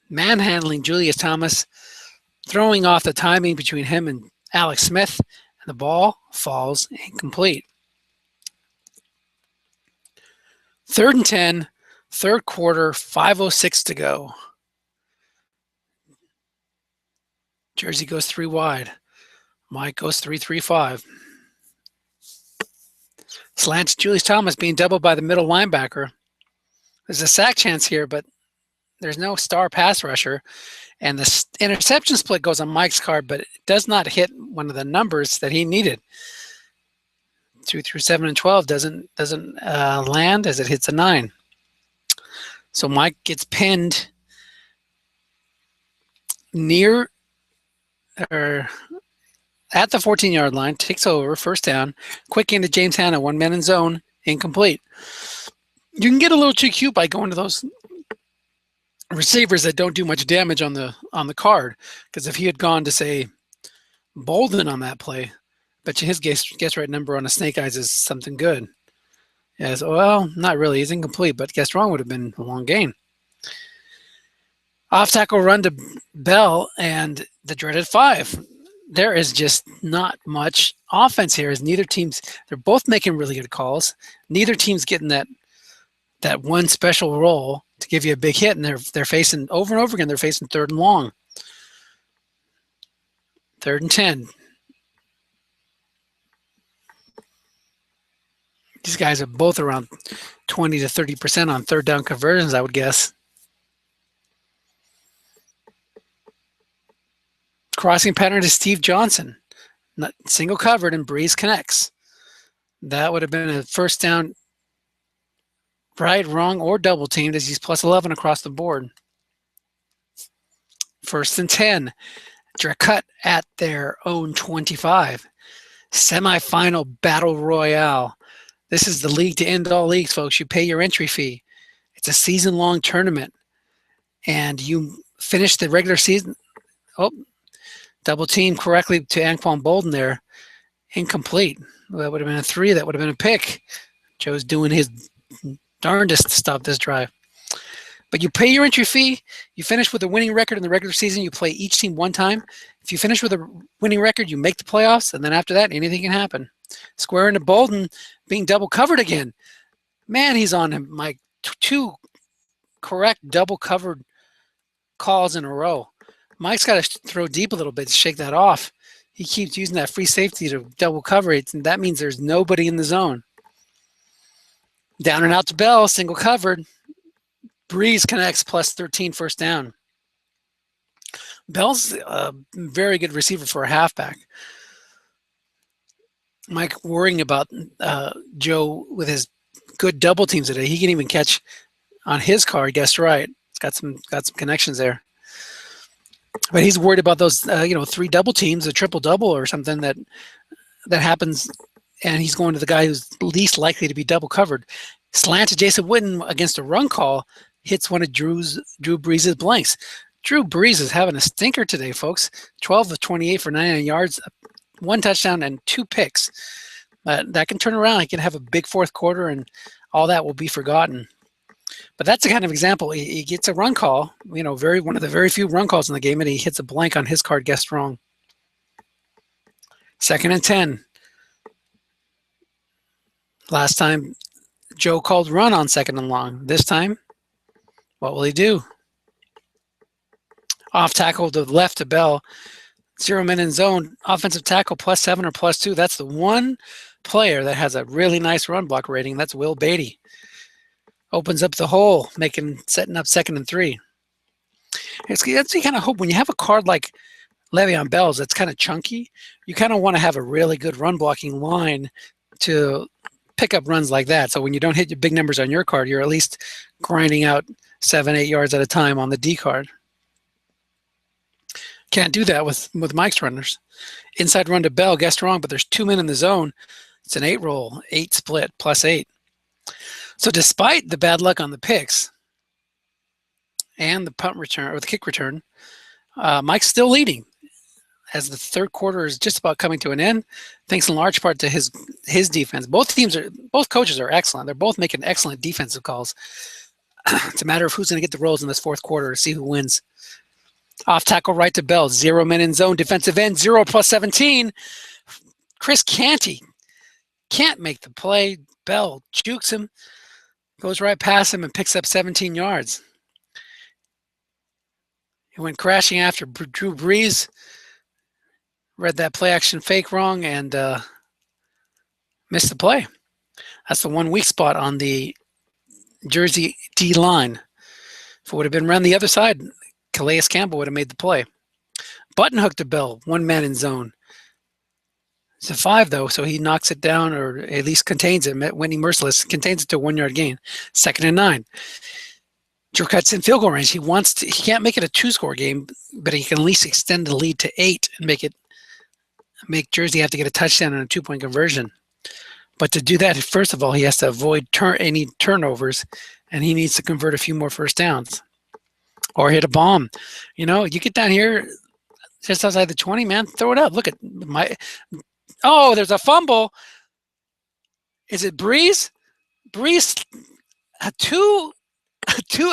manhandling Julius Thomas, throwing off the timing between him and Alex Smith, and the ball falls incomplete. 3rd and 10, third quarter, 5:06 to go. Jersey goes 3 wide. Mike goes 3-3-5. Slants Julius Thomas being doubled by the middle linebacker. There's a sack chance here, but there's no star pass rusher. And the interception split goes on Mike's card, but it does not hit one of the numbers that he needed. 2 through 7 and 12 doesn't land as it hits a 9. So Mike gets pinned near or at the 14-yard line, takes over, first down, quick into James Hanna, 1 man in zone, incomplete. You can get a little too cute by going to those receivers that don't do much damage on the card, because if he had gone to, say, Bolden on that play, bet you his guess right number on a snake eyes is something good. Yes, well, not really. He's incomplete, but guess wrong would have been a long gain. Off tackle run to Bell and the dreaded 5. There is just not much offense here, as neither team's, they're both making really good calls. Neither team's getting that one special role to give you a big hit, and they're facing over and over again, they're facing 3rd and long. 3rd and 10. These guys are both around 20 to 30% on 3rd down conversions, I would guess. Crossing pattern to Steve Johnson. Not single covered, and Breeze connects. That would have been a first down, right, wrong, or double teamed, as he's plus 11 across the board. 1st and 10. Dracut at their own 25. Semi-final battle royale. This is the league to end all leagues, folks. You pay your entry fee. It's a season-long tournament, and you finish the regular season. Oh, double team correctly to Anquan Bolden there. Incomplete. Well, that would have been a 3. That would have been a pick. Joe's doing his darndest to stop this drive. But you pay your entry fee. You finish with a winning record in the regular season. You play each team 1 time. If you finish with a winning record, you make the playoffs, and then after that, anything can happen. Square into Bolden, being double covered again. Man, he's on him, Mike. 2 correct double covered calls in a row. Mike's got to throw deep a little bit to shake that off. He keeps using that free safety to double cover it, and that means there's nobody in the zone. Down and out to Bell, single covered. Breeze connects, plus 13, first down. Bell's a very good receiver for a halfback. Mike worrying about Joe with his good double teams today. He can even catch on his card. Guessed right. It's got some connections there. But he's worried about those 3 double teams, a triple double or something that happens, and he's going to the guy who's least likely to be double covered. Slant to Jason Witten against a run call hits one of Drew Brees' blanks. Drew Brees is having a stinker today, folks. 12 of 28 for 99 yards, 1 touchdown, and 2 picks. That can turn around. He can have a big fourth quarter, and all that will be forgotten. But that's the kind of example. He gets a run call, one of the very few run calls in the game, and he hits a blank on his card, guessed wrong. 2nd and 10. Last time, Joe called run on 2nd and long. This time, what will he do? Off tackle to the left to Bell. 0 men in zone. Offensive tackle plus 7 or plus 2. That's the one player that has a really nice run block rating. That's Will Beatty. Opens up the hole, setting up 2nd and 3. That's you kind of hope when you have a card like Le'Veon Bell's that's kind of chunky. You kind of want to have a really good run blocking line to pick up runs like that. So when you don't hit your big numbers on your card, you're at least grinding out 7, 8 yards at a time on the D card. Can't do that with Mike's runners. Inside run to Bell, guessed wrong, but there's 2 men in the zone. It's an 8 roll, 8 split, +8. So despite the bad luck on the picks and the punt return or the kick return, Mike's still leading as the third quarter is just about coming to an end, thanks in large part to his defense. Both coaches are excellent. They're both making excellent defensive calls. It's a matter of who's going to get the rolls in this fourth quarter to see who wins. Off tackle right to Bell, 0 men in zone, defensive end, 0 +17. Chris Canty can't make the play. Bell jukes him, goes right past him and picks up 17 yards. He went crashing after Drew Brees, read that play action fake wrong, and missed the play. That's the one weak spot on the Jersey D line. If it would have been around the other side, Calais Campbell would have made the play. Button hook to Bell, 1 man in zone. It's a 5 though, so he knocks it down or at least contains it. Winnie Merciless contains it to a 1 yard gain. 2nd and 9. Dracut's in field goal range. He can't make it a 2-score game, but he can at least extend the lead to 8 and make Jersey have to get a touchdown and a 2-point conversion. But to do that, first of all, he has to avoid any turnovers, and he needs to convert a few more first downs or hit a bomb. You get down here just outside the 20, man, throw it up. Look at there's a fumble. Is it Brees? Brees, a 2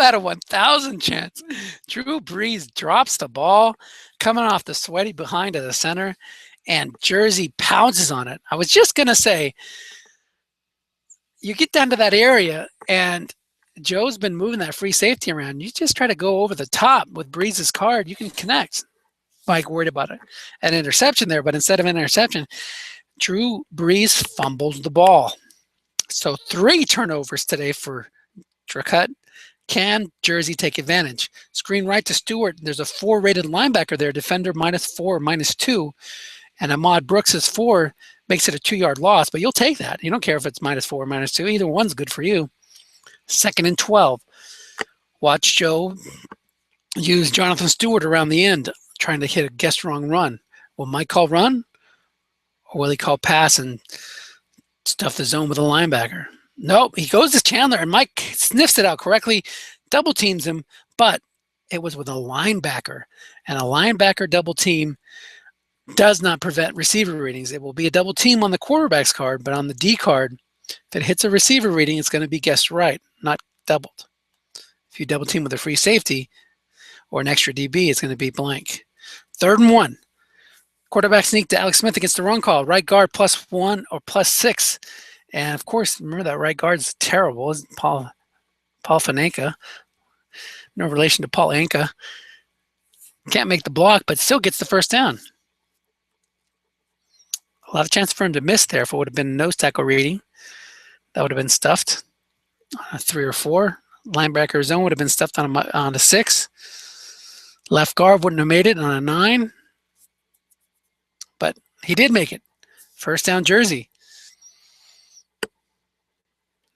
out of 1,000 chance. Drew Brees drops the ball coming off the sweaty behind of the center, and Jersey pounces on it. I was just going to say, you get down to that area, and Joe's been moving that free safety around. You just try to go over the top with Brees' card. You can connect. Mike worried about an interception there, but instead of an interception, Drew Brees fumbles the ball. So 3 turnovers today for Dracut. Can Jersey take advantage? Screen right to Stewart. There's a 4 rated linebacker there, defender -4, -2. And Ahmad Brooks' 4 makes it a 2 yard loss, but you'll take that. You don't care if it's -4 or -2. Either one's good for you. 2nd and 12. Watch Joe use Jonathan Stewart around the end, trying to hit a guessed wrong run. Will Mike call run? Or will he call pass and stuff the zone with a linebacker? Nope, he goes to Chandler, and Mike sniffs it out correctly, double teams him, but it was with a linebacker. And a linebacker double team does not prevent receiver readings. It will be a double team on the quarterback's card, but on the D card, if it hits a receiver reading, it's going to be guessed right, not doubled. If you double team with a free safety or an extra DB, it's going to be blank. 3rd and 1. Quarterback sneak to Alex Smith against the run call. Right guard +1 or +6. And of course, remember that right guard's terrible. It's Paul Fanenka. No relation to Paul Anka. Can't make the block, but still gets the first down. A lot of chance for him to miss there. If it would have been a nose tackle reading, that would have been stuffed on a 3 or 4. Linebacker zone would have been stuffed on a 6. Left guard wouldn't have made it on a 9. But he did make it. First down, Jersey.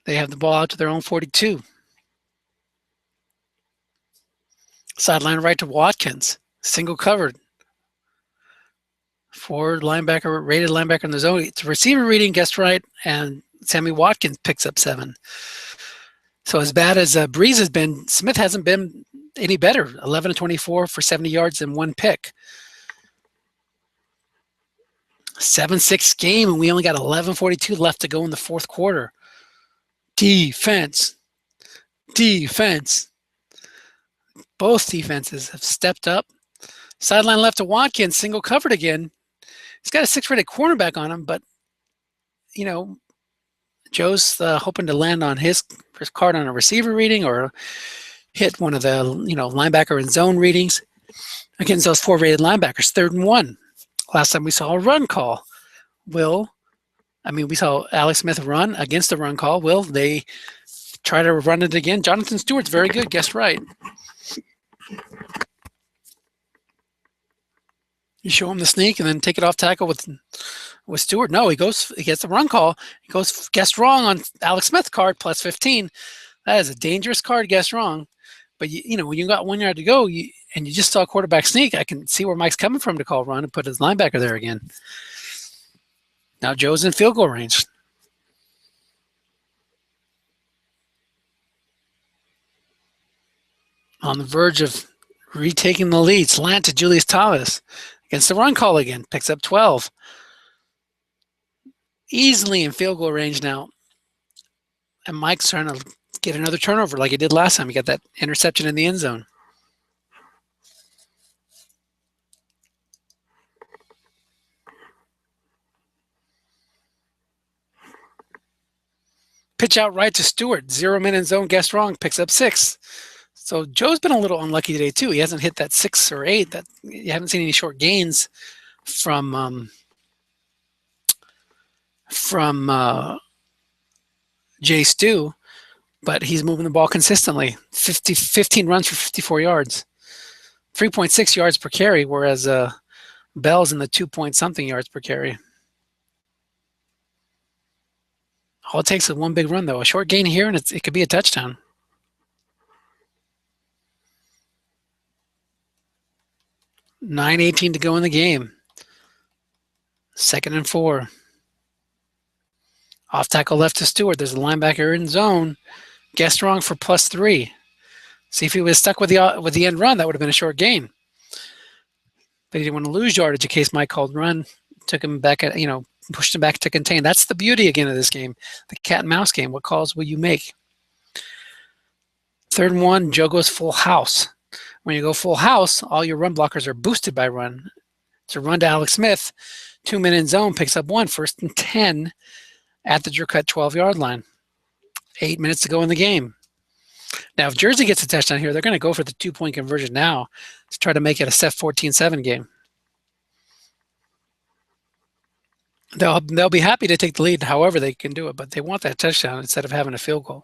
They have the ball out to their own 42. Sideline right to Watkins. Single covered. 4 linebacker, rated linebacker in the zone. It's a receiver reading, guessed right, and Sammy Watkins picks up 7. So as bad as Brees has been, Smith hasn't been any better. 11 of 24 for 70 yards and 1 pick. 7-6 game, and we only got 11:42 left to go in the fourth quarter. Defense. Both defenses have stepped up. Sideline left to Watkins, single covered again. He's got a 6-rated cornerback on him, but, Joe's hoping to land on his card on a receiver reading or hit one of the, linebacker and zone readings against those 4 rated linebackers. 3rd and 1. Last time we saw a run call. We saw Alex Smith run against the run call. Will they try to run it again. Jonathan Stewart's very good. Guessed right. You show him the sneak and then take it off tackle with Stewart. No, he gets the run call. He goes guessed wrong on Alex Smith card plus 15. That is a dangerous card, guessed wrong. But when you got 1 yard to go and you just saw a quarterback sneak, I can see where Mike's coming from to call run and put his linebacker there again. Now Joe's in field goal range. On the verge of retaking the lead. Slant to Julius Thomas. Against the run call again. Picks up 12. Easily in field goal range now. And Mike's trying to get another turnover like he did last time. He got that interception in the end zone. Pitch out right to Stewart. 0 men in zone. Guessed wrong. Picks up 6. So Joe's been a little unlucky today too. He hasn't hit that 6 or 8. That you haven't seen any short gains from Jay Stu, but he's moving the ball consistently. 15 runs for 54 yards, 3.6 yards per carry, whereas Bell's in the 2-point-something yards per carry. All it takes is one big run, though. A short gain here, and it could be a touchdown. $9:18 to go in the game. 2nd and 4. Off tackle left to Stewart. There's a linebacker in zone. Guessed wrong for plus 3. See if he was stuck with the end run, that would have been a short gain. But he didn't want to lose yardage in case Mike called run. Took him back pushed him back to contain. That's the beauty again of this game, the cat and mouse game. What calls will you make? 3rd and 1. Joe goes full house. When you go full house, all your run blockers are boosted by run. It's a run to Alex Smith. 2 men in zone, picks up 1. 1st and 10 at the Dracut 12-yard line. 8 minutes to go in the game. Now, if Jersey gets a touchdown here, they're going to go for the 2-point conversion now to try to make it a 14-7 game. They'll be happy to take the lead however they can do it, but they want that touchdown instead of having a field goal.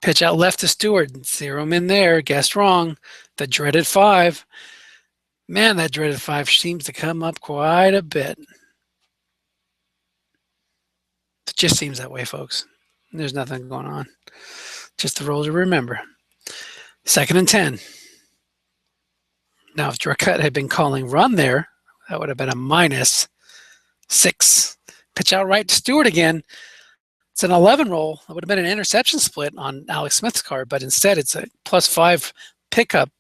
Pitch out left to Stewart. 0 men there. Guessed wrong. The dreaded 5. Man, that dreaded 5 seems to come up quite a bit. It just seems that way, folks. There's nothing going on. Just the rule to remember. 2nd and 10. Now, if Dracut had been calling run there, that would have been a -6. Pitch out right to Stewart again. It's an 11 roll. It would have been an interception split on Alex Smith's card, but instead it's a +5 pickup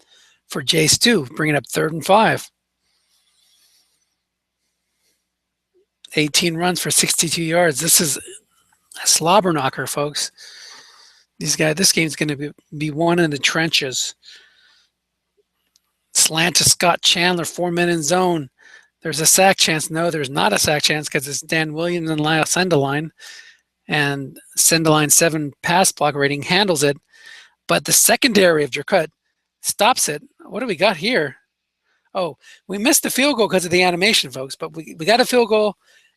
for Jay Stu, bringing up 3rd and 5. 18 runs for 62 yards. This is a slobber knocker, folks. This game's going to be won in the trenches. Slant to Scott Chandler, 4 men in zone. There's a sack chance. No, there's not a sack chance because it's Dan Williams and Lyle Sendeline. And Sendeline 7 pass block rating handles it. But the secondary of Dracut stops it. What do we got here? Oh, we missed the field goal because of the animation, folks. But we got a field goal,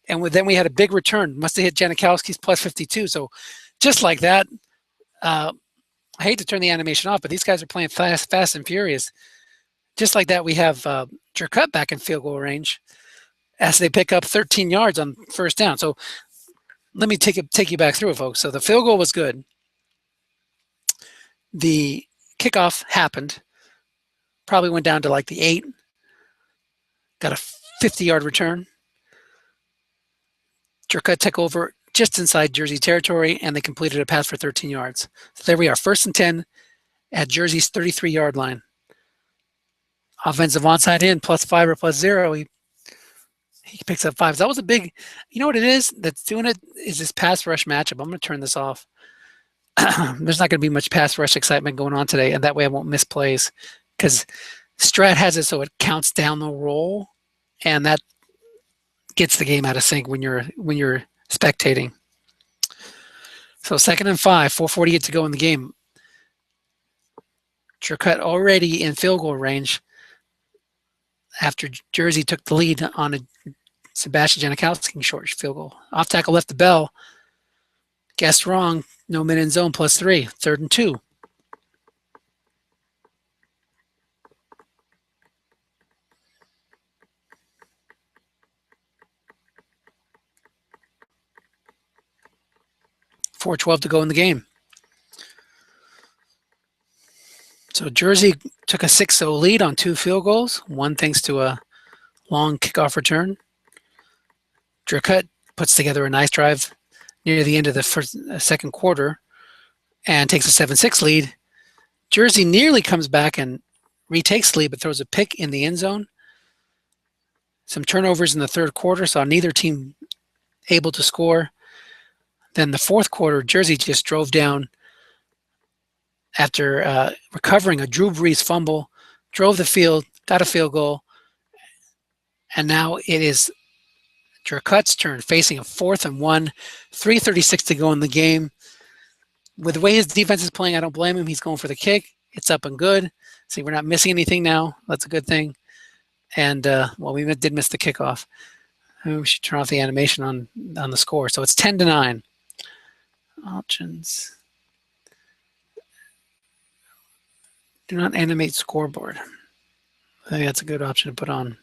and then we had a big return. Must have hit Janikowski's +52. So just like that, I hate to turn the animation off, but these guys are playing fast and furious. Just like that, we have Dracut back in field goal range as they pick up 13 yards on 1st down. So let me take you back through it, folks. So the field goal was good. The kickoff happened. Probably went down to like the 8. Got a 50-yard return. Dracut took over just inside Jersey territory, and they completed a pass for 13 yards. So there we are, 1st and 10 at Jersey's 33-yard line. Offensive onside in, +5 or +0. He picks up 5. So that was a big, you know what it is that's doing it is this pass rush matchup. I'm going to turn this off. There's not going to be much pass rush excitement going on today, and that way I won't miss plays because Strat has it so it counts down the roll, and that gets the game out of sync when you're spectating. So 2nd and 5, 4:48 to go in the game. Dracut already in field goal range after Jersey took the lead on a Sebastian Janikowski short field goal. Off tackle left to Bell. Guessed wrong. No men in zone +3. 3rd and 2. .412 to go in the game. So Jersey took a 6-0 lead on 2 field goals, one thanks to a long kickoff return. Dracut puts together a nice drive near the end of the second quarter and takes a 7-6 lead. Jersey nearly comes back and retakes the lead, but throws a pick in the end zone. Some turnovers in the third quarter, saw neither team able to score. Then the fourth quarter, Jersey just drove down after recovering a Drew Brees fumble, drove the field, got a field goal, and now it is Dracut's turn, facing a 4th and 1, 3:36 to go in the game. With the way his defense is playing, I don't blame him. He's going for the kick. It's up and good. See, we're not missing anything now. That's a good thing. And, well, we did miss the kickoff. We should turn off the animation on the score. So it's 10-9. Options. Do not animate scoreboard. I think that's a good option to put on.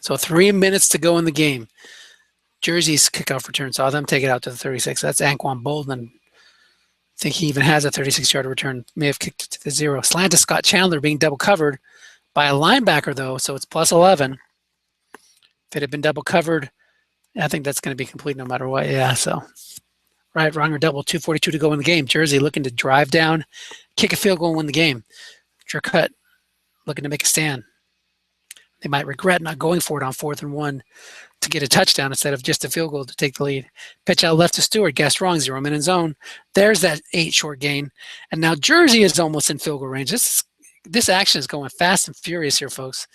So 3 minutes to go in the game. Jersey's kickoff return, saw them take it out to the 36. That's Anquan Bolden. I think he even has a 36-yard return. May have kicked it to the 0. Slant to Scott Chandler being double covered by a linebacker, though, so it's +11. If it had been double covered, I think that's going to be complete no matter what. Yeah, so right, wrong, or double. 2:42 to go in the game. Jersey looking to drive down, kick a field goal, and win the game. Dracut looking to make a stand. They might regret not going for it on 4th and 1 to get a touchdown instead of just a field goal to take the lead. Pitch out left to Stewart. Guessed wrong. 0 men in zone. There's that 8 short gain. And now Jersey is almost in field goal range. This action is going fast and furious here, folks.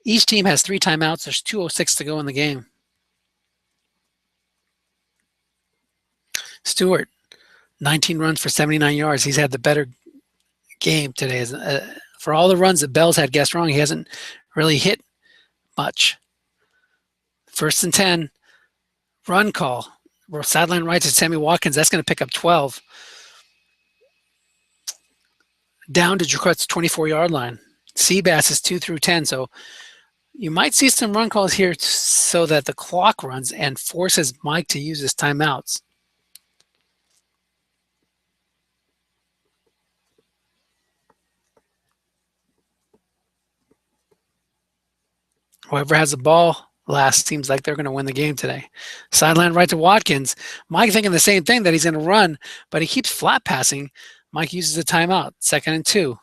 Each team has 3 timeouts. There's 2:06 to go in the game. Stewart, 19 runs for 79 yards. He's had the better game today. For all the runs that Bell's had guessed wrong, he hasn't really hit much. 1st and 10, run call. We're sideline right to Sammy Watkins. That's going to pick up 12. Down to Dracut's 24-yard line. Seabass is 2 through 10, so you might see some run calls here so that the clock runs and forces Mike to use his timeouts. Whoever has the ball last seems like they're going to win the game today. Sideline right to Watkins. Mike thinking the same thing, that he's going to run, but he keeps flat passing. Mike uses a timeout. 2nd and 2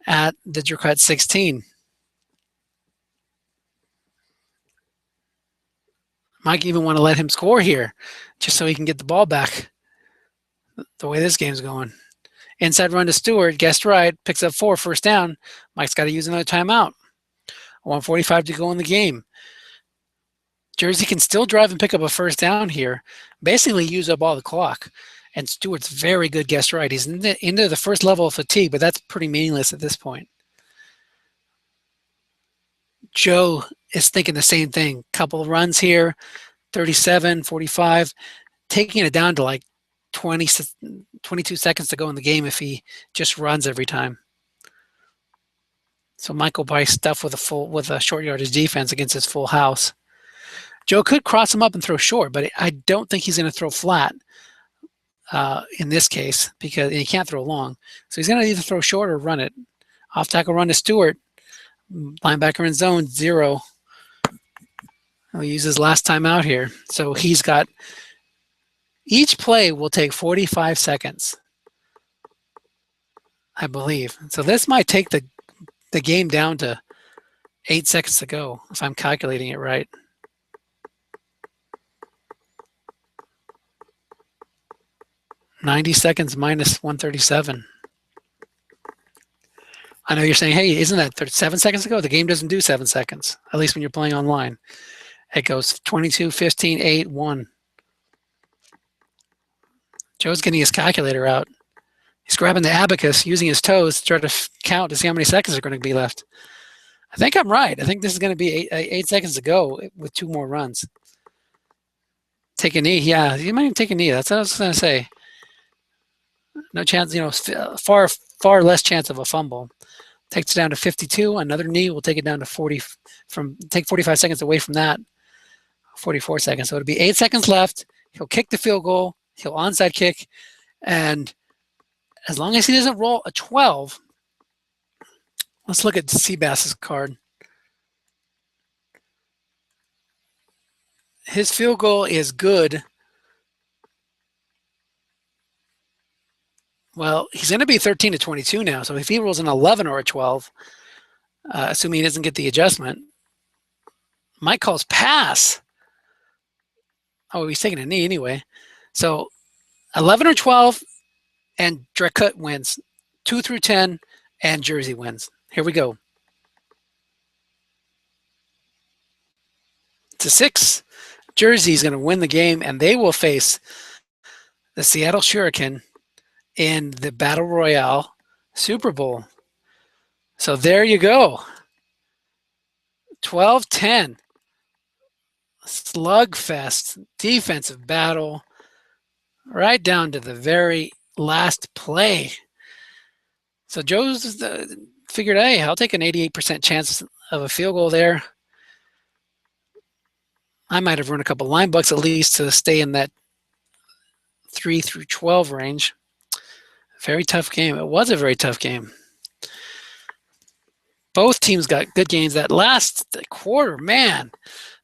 at the Dracut 16. Mike even want to let him score here just so he can get the ball back the way this game's going. Inside run to Stewart. Guessed right. Picks up 4. 1st down. Mike's got to use another timeout. 1:45 to go in the game. Jersey can still drive and pick up a 1st down here, basically use up all the clock. And Stewart's very good guessed right. He's into the first level of fatigue, but that's pretty meaningless at this point. Joe is thinking the same thing. Couple of runs here, 37, 45, taking it down to like 22 seconds to go in the game if he just runs every time. So Michael probably stuffed with a short yardage defense against his full house. Joe could cross him up and throw short, but I don't think he's going to throw flat in this case because he can't throw long. So he's going to either throw short or run it. Off tackle run to Stewart. Linebacker in zone, 0. He'll use his last time out here. So he's got each play will take 45 seconds, I believe. So this might take the game down to 8 seconds to go, if I'm calculating it right. -90 minus 137. I know you're saying, hey, isn't that 7 seconds ago? The game doesn't do 7 seconds, at least when you're playing online. It goes 22, 15, 8, 1. Joe's getting his calculator out. He's grabbing the abacus, using his toes to try to count to see how many seconds are going to be left. I think I'm right. I think this is going to be 8 seconds to go with 2 more runs. Take a knee. Yeah, you might even take a knee. That's what I was going to say. No chance, far less chance of a fumble. Takes it down to 52. Another knee will take it down to 40. Take 45 seconds away from that. 44 seconds. So it'll be 8 seconds left. He'll kick the field goal. He'll onside kick, and as long as he doesn't roll a 12, let's look at Seabass's card. His field goal is good. Well, he's going to be 13 to 22 now. So if he rolls an 11 or a 12, assuming he doesn't get the adjustment, Mike calls pass. Oh, he's taking a knee anyway. So 11 or 12, and Dracut wins. 2 through 10, and Jersey wins. Here we go. To 6. Jersey's going to win the game, and they will face the Seattle Shuriken in the Battle Royale Super Bowl. So there you go. 12-10. Slugfest, defensive battle, right down to the very last play. So Joe's figured, hey, I'll take an 88% chance of a field goal there. I might have run a couple line bucks at least to stay in that 3 through 12 range. Very tough game. It was a very tough game. Both teams got good games. That last quarter, man,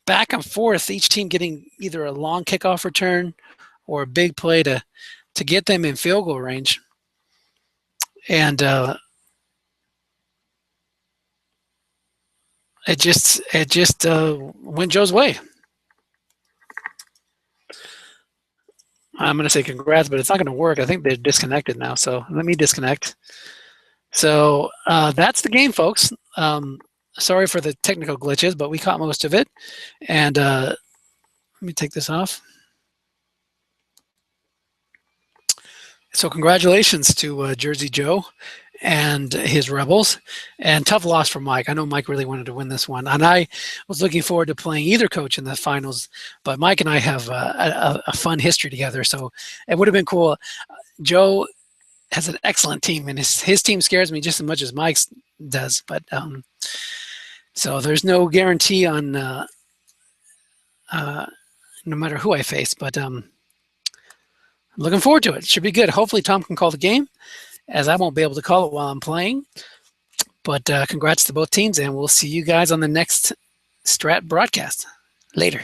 back and forth, each team getting either a long kickoff return or a big play to get them in field goal range. And it just went Joe's way. I'm going to say congrats, but it's not going to work. I think they're disconnected now, so let me disconnect. So that's the game, folks. Sorry for the technical glitches, but we caught most of it. And let me take this off. So congratulations to Jersey Joe and his Rebels, and tough loss for Mike. I know Mike really wanted to win this one, and I was looking forward to playing either coach in the finals, but Mike and I have a fun history together, so it would have been cool. Joe has an excellent team, and his team scares me just as much as Mike's does, but so there's no guarantee on no matter who I face, but I'm looking forward to it. It should be good. Hopefully Tom can call the game, as I won't be able to call it while I'm playing. But congrats to both teams, and we'll see you guys on the next Strat broadcast. Later.